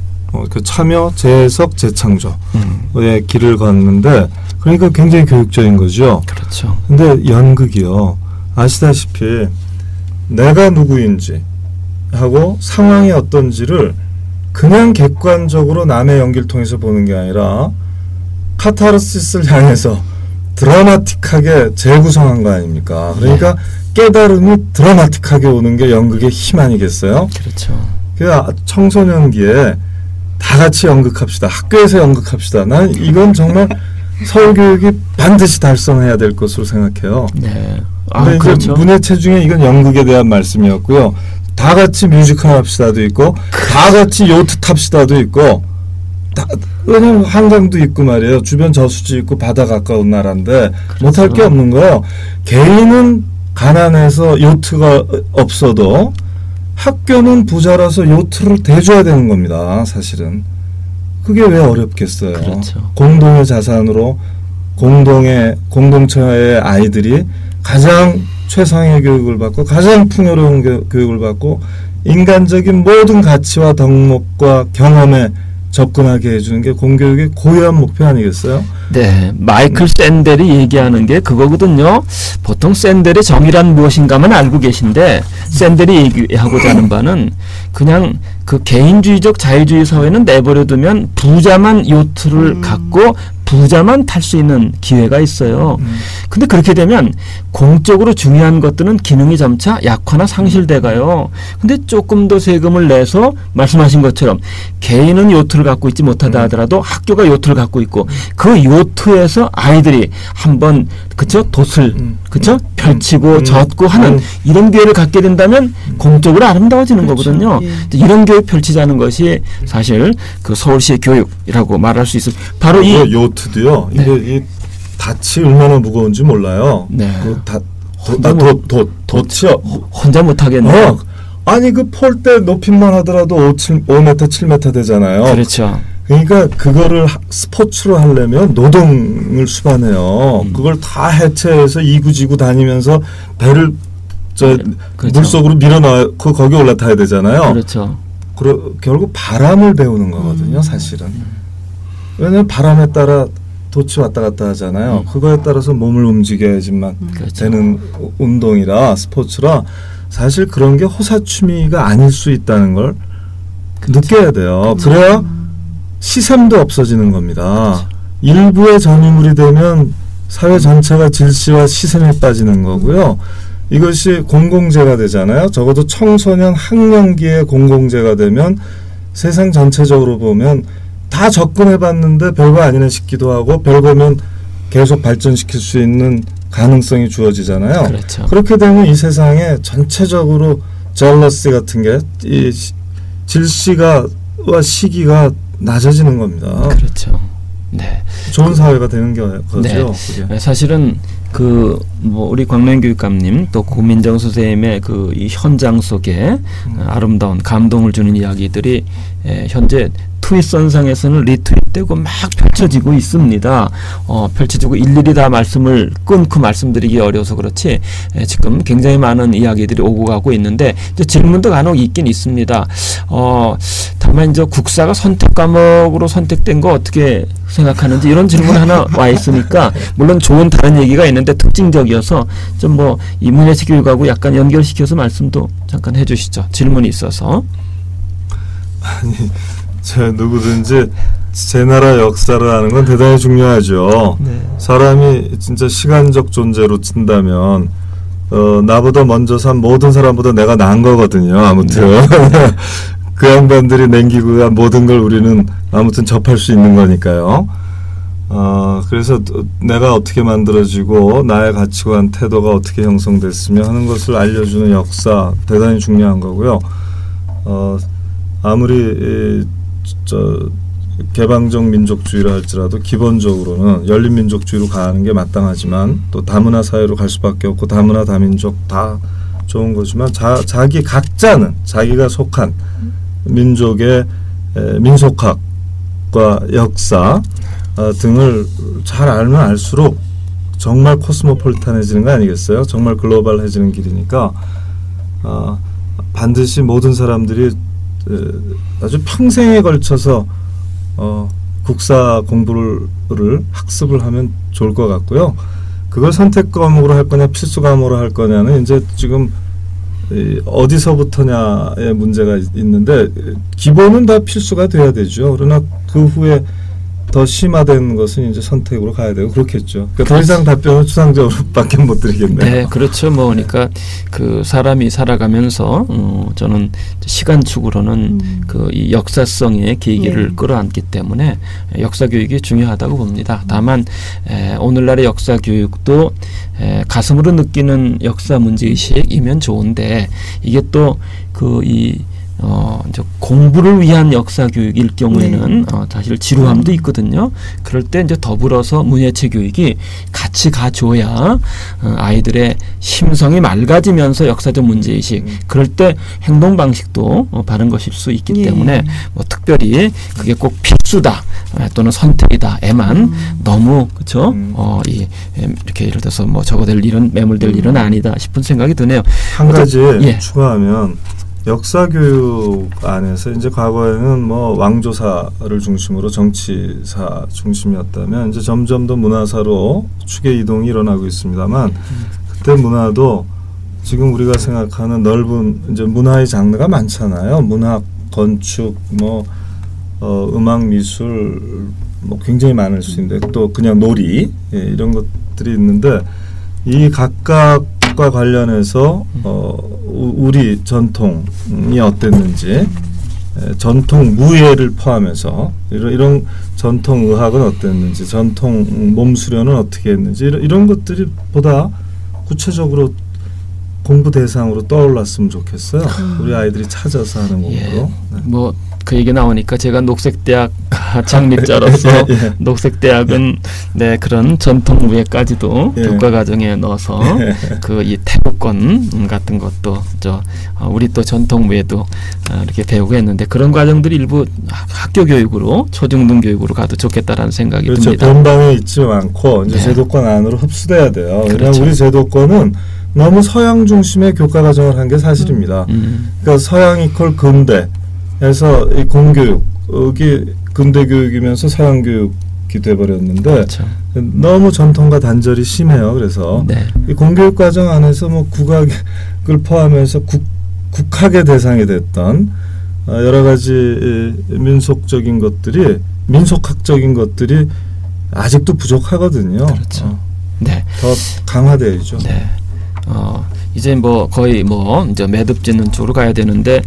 그 참여, 재해석, 재창조의 길을 걷는데 그러니까 굉장히 교육적인 거죠. 그렇죠. 근데 연극이요. 아시다시피 내가 누구인지 하고 상황이 어떤지를 그냥 객관적으로 남의 연기를 통해서 보는 게 아니라 카타르시스를 향해서 드라마틱하게 재구성한 거 아닙니까? 그러니까 깨달음이 드라마틱하게 오는 게 연극의 힘 아니겠어요? 그렇죠. 그러니까 청소년기에 다 같이 연극합시다. 학교에서 연극합시다. 난 이건 정말 서울교육이 반드시 달성해야 될 것으로 생각해요. 네. 근데 이제 그렇죠. 문예체 중에 이건 연극에 대한 말씀이었고요. 다 같이 뮤지컬 합시다도 있고 다 같이 요트 탑시다도 있고 왜냐면 한강도 있고 말이에요. 주변 저수지 있고 바다 가까운 나라인데 그렇죠. 못할 게 없는 거예요. 개인은 가난해서 요트가 없어도 학교는 부자라서 요트를 대줘야 되는 겁니다. 사실은. 그게 왜 어렵겠어요. 그렇죠. 공동의 자산으로 공동체의 아이들이 가장 최상의 교육을 받고 가장 풍요로운 교육을 받고 인간적인 모든 가치와 덕목과 경험에 접근하게 해주는 게 공교육의 고유한 목표 아니겠어요? 네, 마이클 샌델이 얘기하는 게 그거거든요. 보통 샌델의 정의란 무엇인가만 알고 계신데 샌델이 얘기하고자 하는 바는 그냥 그 개인주의적 자유주의 사회는 내버려두면 부자만 요트를 갖고 부자만 탈 수 있는 기회가 있어요. 근데 그렇게 되면 공적으로 중요한 것들은 기능이 점차 약화나 상실돼가요. 근데 조금 더 세금을 내서 말씀하신 것처럼 개인은 요트를 갖고 있지 못하다 하더라도 학교가 요트를 갖고 있고 그 요트에서 아이들이 한번 그쵸 돛을 그쵸 펼치고 젓고 하는 이런 기회를 갖게 된다면 공적으로 아름다워지는 거거든요. 이런 교육 펼치자는 것이 사실 그 서울시의 교육이라고 말할 수 있을. 바로 이 요트도요. 네. 이게 이 닻이 얼마나 무거운지 몰라요. 네. 그 돛이요. 혼자 못하겠네요. 아니 그 폴대 높이만 하더라도 5m, 7m 되잖아요. 그렇죠. 그러니까 그거를 스포츠로 하려면 노동을 수반해요. 그걸 다 해체해서 이구지구 다니면서 배를 그렇죠. 물속으로 밀어넣고 거기 올라타야 되잖아요. 그렇죠. 결국 바람을 배우는 거거든요. 사실은. 왜냐하면 바람에 따라 돛이 왔다 갔다 하잖아요. 그거에 따라서 몸을 움직여야지만 그렇죠. 되는 운동이라 스포츠라 사실 그런 게 호사취미가 아닐 수 있다는 걸 그렇죠. 느껴야 돼요. 그래야 시샘도 없어지는 겁니다. 그렇죠. 일부의 전유물이 되면 사회 전체가 질시와 시샘에 빠지는 거고요. 이것이 공공재가 되잖아요. 적어도 청소년 학령기에 공공재가 되면 세상 전체적으로 보면 다 접근해봤는데 별거 아니네 싶기도 하고 별거면 계속 발전시킬 수 있는 가능성이 주어지잖아요. 그렇죠. 그렇게 되면 이 세상에 전체적으로 젤러시 같은 게 이 질시가 와 시기가 낮아지는 겁니다. 그렇죠. 네. 좋은 사회가 되는 거죠. 네. 사실은 뭐 우리 광명 교육감님 또 고민정 선생님의 이 현장 속에 아름다운 감동을 주는 이야기들이 현재 트윗선상에서는 리트윗되고 막 펼쳐지고 있습니다. 펼쳐지고 일일이 다 말씀을 끊고 말씀드리기 어려워서 그렇지 지금 굉장히 많은 이야기들이 오고 가고 있는데 이제 질문도 간혹 있긴 있습니다. 다만 이제 국사가 선택 과목으로 선택된 거 어떻게 생각하는지 이런 질문 하나 와 있으니까 물론 좋은 다른 얘기가 있는데 특징적이어서 좀 뭐 이 문예체 교육하고 약간 연결시켜서 말씀도 잠깐 해주시죠. 질문이 있어서. 아니 누구든지 제 나라 역사를 아는 건 대단히 중요하죠. 네. 사람이 진짜 시간적 존재로 친다면 나보다 먼저 산 모든 사람보다 내가 나은 거거든요. 아무튼 네. 그 양반들이 남기고 간 모든 걸 우리는 아무튼 접할 수 있는 거니까요. 그래서 내가 어떻게 만들어지고 나의 가치관 태도가 어떻게 형성됐으며 하는 것을 알려주는 역사 대단히 중요한 거고요. 아무리 개방적 민족주의라 할지라도 기본적으로는 열린민족주의로 가는 게 마땅하지만 또 다문화 사회로 갈 수밖에 없고 다문화 다민족 다 좋은 거지만 자기 각자는 자기가 속한 민족의 민속학과 역사 등을 잘 알면 알수록 정말 코스모폴리탄해지는 거 아니겠어요? 정말 글로벌해지는 길이니까 반드시 모든 사람들이 아주 평생에 걸쳐서 국사 공부를 학습을 하면 좋을 것 같고요. 그걸 선택 과목으로 할 거냐 필수 과목으로 할 거냐는 이제 지금 어디서부터냐의 문제가 있는데 기본은 다 필수가 돼야 되죠. 그러나 그 후에 더 심화된 것은 이제 선택으로 가야 되고 그렇겠죠. 그러니까 더 이상 답변은 추상적으로밖에 못 드리겠네요. 네, 그렇죠. 뭐 그러니까 그 사람이 살아가면서 저는 시간축으로는 이 역사성의 계기를 끌어안기 때문에 역사 교육이 중요하다고 봅니다. 다만 오늘날의 역사 교육도 가슴으로 느끼는 역사 문제의식이면 좋은데 이게 또 이제 공부를 위한 역사 교육일 경우에는 사실 지루함도 있거든요. 그럴 때 이제 더불어서 문예체 교육이 같이 가줘야 아이들의 심성이 맑아지면서 역사적 문제의식 그럴 때 행동 방식도 바른 것일 수 있기 때문에 뭐 특별히 그게 꼭 필수다 또는 선택이다에만 너무 그렇죠. 이렇게 예를 들어서 뭐 적어될 일은 매몰될 일은 아니다 싶은 생각이 드네요. 한 가지 추가하면. 역사교육 안에서 이제 과거에는 뭐 왕조사를 중심으로 정치사 중심이었다면 이제 점점 더 문화사로 축의 이동이 일어나고 있습니다만 그때 문화도 지금 우리가 생각하는 넓은 이제 문화의 장르가 많잖아요. 문학, 건축, 뭐 음악, 미술 뭐 굉장히 많을 수 있는데 또 그냥 놀이 이런 것들이 있는데 이 각각과 관련해서 우리 전통이 어땠는지 전통 무예를 포함해서 이런 전통 의학은 어땠는지 전통 몸수련은 어떻게 했는지 이런 것들이 보다 구체적으로 공부 대상으로 떠올랐으면 좋겠어요. 우리 아이들이 찾아서 하는 공부로. 뭐 그 얘기 나오니까 제가 녹색대학 창립자로서 녹색대학은 그런 전통무예까지도 교과과정에 넣어서 이 태국권 같은 것도 우리 또 전통무예도 이렇게 배우고 했는데 그런 과정들이 일부 학교 교육으로 초중등 교육으로 가도 좋겠다라는 생각이 듭니다. 본방에 있지 않고 이제 제도권 안으로 흡수돼야 돼요. 그렇죠. 우리 제도권은 너무 서양 중심의 교과과정을 한 게 사실입니다. 그러니까 서양 이퀄 근대 해서 이 공교육이 근대 교육이면서 서양 교육이 돼버렸는데 그렇죠. 너무 전통과 단절이 심해요. 그래서 이 공교육 과정 안에서 뭐 국악을 포함해서 국학의 대상이 됐던 여러 가지 민속적인 것들이 민속학적인 것들이 아직도 부족하거든요. 그렇죠. 네. 더 강화되어야죠. 네. 이제 뭐 거의 뭐 이제 매듭 짓는 쪽으로 가야 되는데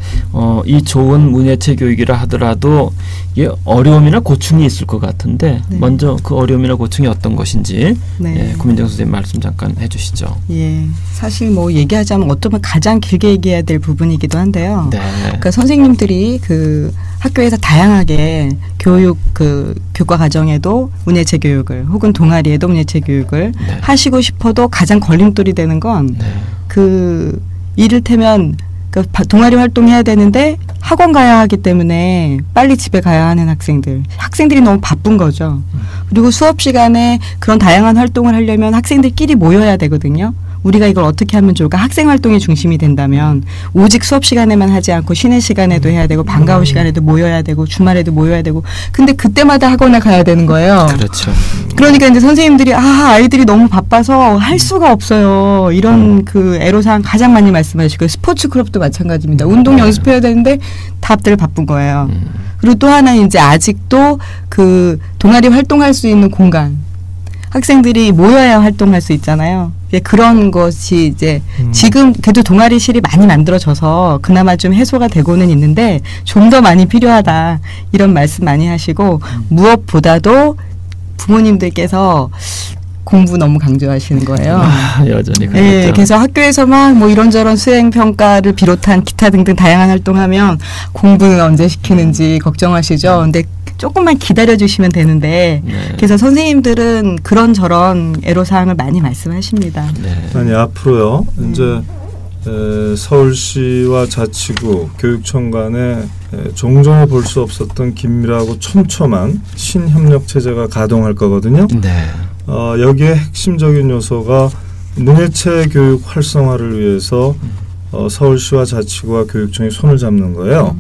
이 좋은 문예체 교육이라 하더라도 이게 어려움이나 고충이 있을 것 같은데 네. 먼저 그 어려움이나 고충이 어떤 것인지 네. 예, 구민정 선생님 말씀 잠깐 해주시죠. 예, 사실 뭐 얘기하자면 어쩌면 가장 길게 얘기해야 될 부분이기도 한데요. 네. 그러니까 선생님들이 그 학교에서 다양하게 교육 그 교과 과정에도 문예체 교육을 혹은 동아리에도 문예체 교육을 네. 하시고 싶어도 가장 걸림돌이 되는 건 네. 그 이를테면 그 동아리 활동해야 되는데 학원 가야 하기 때문에 빨리 집에 가야 하는 학생들이 너무 바쁜 거죠. 그리고 수업 시간에 그런 다양한 활동을 하려면 학생들끼리 모여야 되거든요. 우리가 이걸 어떻게 하면 좋을까? 학생 활동이 중심이 된다면 오직 수업 시간에만 하지 않고 쉬는 시간에도 해야 되고 방과후 시간에도 모여야 되고 주말에도 모여야 되고 근데 그때마다 학원에 가야 되는 거예요. 그렇죠. 그러니까 이제 선생님들이 아이들이 너무 바빠서 할 수가 없어요. 이런 그 애로사항 가장 많이 말씀하시고 스포츠 클럽도 마찬가지입니다. 운동 연습해야 되는데 다들 바쁜 거예요. 그리고 또 하나 이제 아직도 그 동아리 활동할 수 있는 공간 학생들이 모여야 활동할 수 있잖아요. 그런 것이 이제 지금 그래도 동아리실이 많이 만들어져서 그나마 좀 해소가 되고는 있는데 좀 더 많이 필요하다 이런 말씀 많이 하시고 무엇보다도 부모님들께서 공부 너무 강조하시는 거예요. 여전히 그렇죠. 네, 그래서 학교에서만 뭐 이런저런 수행 평가를 비롯한 기타 등등 다양한 활동하면 공부는 언제 시키는지 걱정하시죠. 근데 조금만 기다려 주시면 되는데 네. 그래서 선생님들은 그런저런 애로사항을 많이 말씀하십니다. 네. 아니 앞으로요. 이제 서울시와 자치구 교육청 간에 종전에 볼 수 없었던 긴밀하고 촘촘한 신협력 체제가 가동할 거거든요. 네. 여기에 핵심적인 요소가 문예체 교육 활성화를 위해서 서울시와 자치구와 교육청이 손을 잡는 거예요.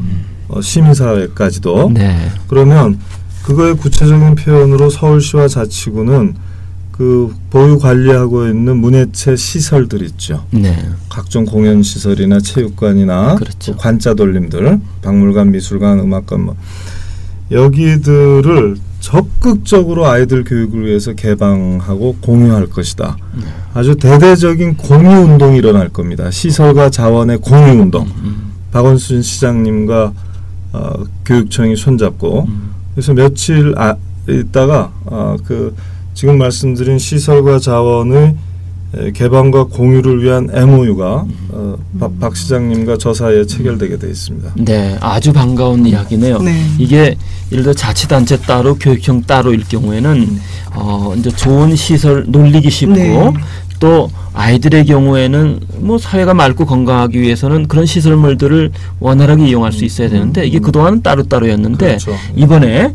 시민사회까지도. 네. 그러면 그거의 구체적인 표현으로 서울시와 자치구는 그 보유 관리하고 있는 문예체 시설들 있죠. 네. 각종 공연 시설이나 체육관이나 그렇죠. 관자 돌림들, 박물관, 미술관, 음악관 뭐 여기들을 적극적으로 아이들 교육을 위해서 개방하고 공유할 것이다. 아주 대대적인 공유 운동이 일어날 겁니다. 시설과 자원의 공유 운동. 박원순 시장님과 교육청이 손잡고 그래서 며칠 있다가 그 지금 말씀드린 시설과 자원의 개방과 공유를 위한 MOU가 박 시장님과 저 사이에 체결되게 돼 있습니다. 네, 아주 반가운 이야기네요. 네. 이게 예를 들어 자치단체 따로 교육청 따로일 경우에는 이제 좋은 시설 놀리기 쉽고 네. 또 아이들의 경우에는 뭐 사회가 맑고 건강하기 위해서는 그런 시설물들을 원활하게 이용할 수 있어야 되는데 이게 그동안은 따로따로였는데 그렇죠. 이번에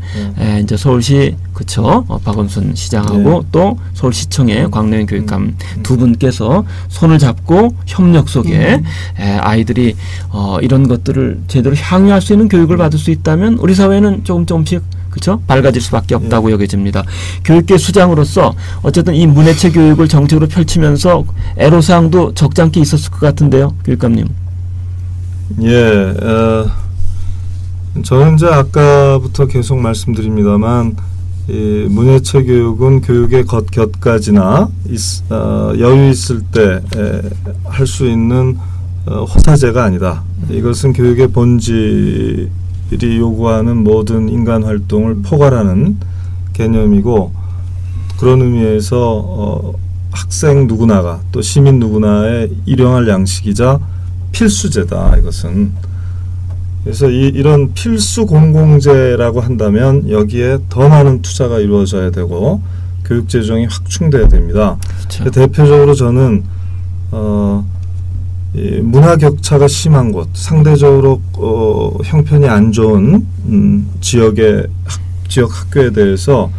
이제 서울시 그쵸 박원순 시장하고 또 서울시청의 광래현 교육감 두 분께서 손을 잡고 협력 속에 아이들이 이런 것들을 제대로 향유할 수 있는 교육을 받을 수 있다면 우리 사회는 조금씩 그렇죠? 밝아질 수밖에 없다고 여겨집니다. 교육계 수장으로서 어쨌든 이 문예체 교육을 정책으로 펼치면서 애로사항도 적지 않게 있었을 것 같은데요, 교육감님. 예, 저는 이제 아까부터 계속 말씀드립니다만 이 문예체 교육은 교육의 곁가지나 여유 있을 때 할 수 있는 호사제가 아니다. 이것은 교육의 본질이 요구하는 모든 인간 활동을 포괄하는 개념이고 그런 의미에서 학생 누구나가 또 시민 누구나의 일용할 양식이자 필수제다. 이것은 그래서 이런 필수 공공재라고 한다면 여기에 더 많은 투자가 이루어져야 되고 교육 재정이 확충돼야 됩니다. 그렇죠. 대표적으로 저는 이 문화 격차가 심한 곳, 상대적으로 형편이 안 좋은 지역 학교에 대해서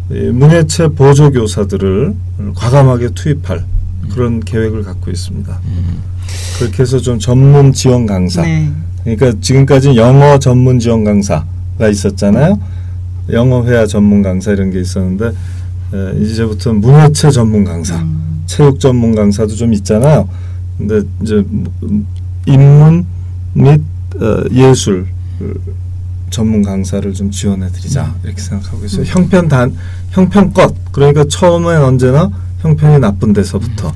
문예체 보조 교사들을 과감하게 투입할 그런 계획을 갖고 있습니다. 그렇게 해서 좀 전문 지원 강사. 네. 그러니까 지금까지 영어 전문 지원 강사가 있었잖아요. 영어 회화 전문 강사 이런 게 있었는데 이제부터 문예체 전문 강사, 체육 전문 강사도 좀 있잖아요. 근데 이제 인문 및 예술 전문 강사를 좀 지원해 드리자 이렇게 생각하고 있어요. 형편껏 그러니까 처음엔 언제나 형편이 나쁜 데서부터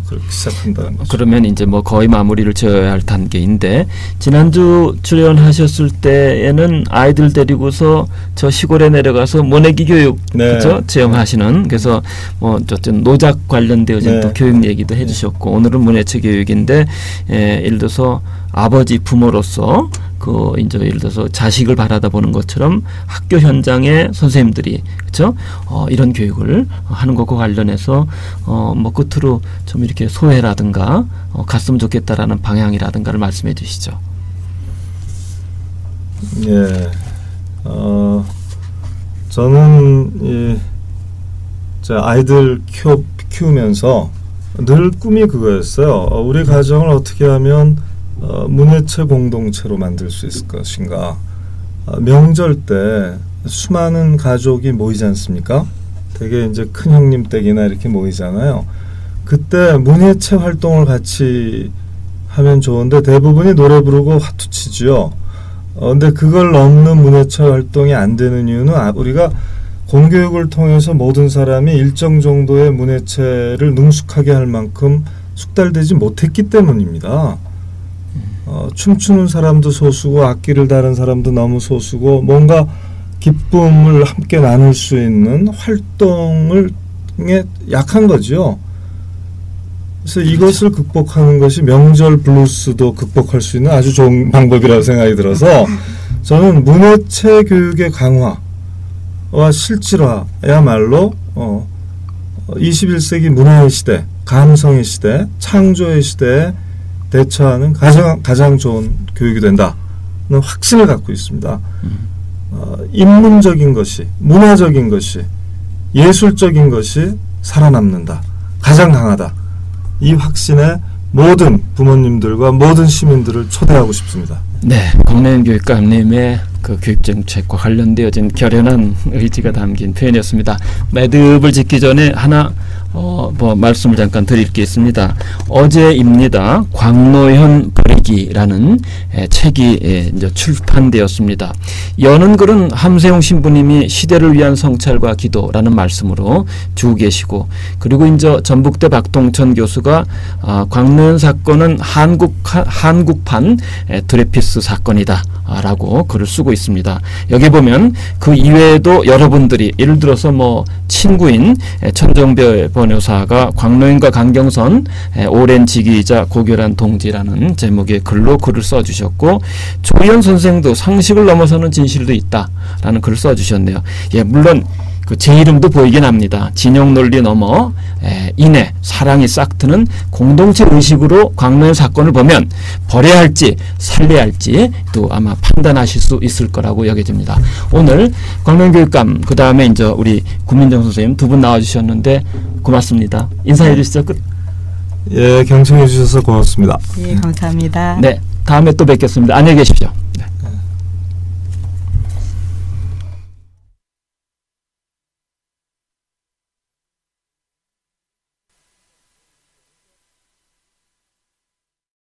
그렇게 시작한다는 거죠. 그러면 이제 뭐 거의 마무리를 지어야 할 단계인데, 지난주 출연하셨을 때에는 아이들 데리고서 저 시골에 내려가서 모내기 교육 그렇죠? 체험하시는, 그래서 뭐 어쨌든 노작 관련되어진 또 교육 얘기도 해주셨고, 오늘은 문해체 교육인데, 예를 들어서 아버지 부모로서 그 이제 예를 들어서 자식을 바라다 보는 것처럼 학교 현장에 선생님들이 그렇죠? 이런 교육을 하는 것과 관련해서 뭐 끝으로 좀 이렇게 소회라든가 갔으면 좋겠다라는 방향이라든가를 말씀해 주시죠. 예, 저는 제 아이들 키우면서 늘 꿈이 그거였어요. 우리 가정을 어떻게 하면 문해체 공동체로 만들 수 있을 것인가. 명절 때 수많은 가족이 모이지 않습니까? 되게 이제 큰 형님 댁이나 이렇게 모이잖아요. 그때 문해체 활동을 같이 하면 좋은데 대부분이 노래 부르고 화투 치지요. 근데 그걸 넘는 문해체 활동이 안 되는 이유는 우리가 공교육을 통해서 모든 사람이 일정 정도의 문해체를 능숙하게 할 만큼 숙달되지 못했기 때문입니다. 춤추는 사람도 소수고 악기를 다룬 사람도 너무 소수고, 뭔가 기쁨을 함께 나눌 수 있는 활동을 약한 거죠. 그래서 이것을 극복하는 것이 명절 블루스도 극복할 수 있는 아주 좋은 방법이라고 생각이 들어서, 저는 문해체 교육의 강화와 실질화야말로 21세기 문화의 시대, 감성의 시대, 창조의 시대에 대처하는 가장 좋은 교육이 된다는 확신을 갖고 있습니다. 인문적인 것이, 문화적인 것이, 예술적인 것이 살아남는다. 가장 강하다. 이 확신에 모든 부모님들과 모든 시민들을 초대하고 싶습니다. 네, 광래현 교육감님의 그 교육정책과 관련되어진 결연한 의지가 담긴 표현이었습니다. 매듭을 짓기 전에 하나 뭐 말씀을 잠깐 드릴 게 있습니다. 어제입니다. 광노현 버리기라는 책이 이제 출판되었습니다. 여는 글은 함세용 신부님이 시대를 위한 성찰과 기도라는 말씀으로 주고 계시고, 그리고 이제 전북대 박동천 교수가 광노현 사건은 한국판 드레피스 사건이다 라고 글을 쓰고 있습니다. 여기 보면 그 이외에도 여러분들이 예를 들어서 뭐 친구인 천정배 번호사가 광노현과 강경선 오랜 지기이자 고결한 동지라는 제목의 글로 글을 써주셨고, 조희연 선생도 상식을 넘어서는 진실도 있다라는 글을 써주셨네요. 예, 물론 제 이름도 보이긴 합니다. 진영 논리 넘어 인애, 사랑이 싹트는 공동체 의식으로 광노현 사건을 보면 버려야 할지 살려야 할지 또 아마 판단하실 수 있을 거라고 여겨집니다. 오늘 광노현 교육감, 그 다음에 이제 우리 구민정 선생님 두 분 나와주셨는데 고맙습니다. 인사해 주시죠. 끝. 예, 경청해 주셔서 고맙습니다. 예, 감사합니다. 네, 다음에 또 뵙겠습니다. 안녕히 계십시오.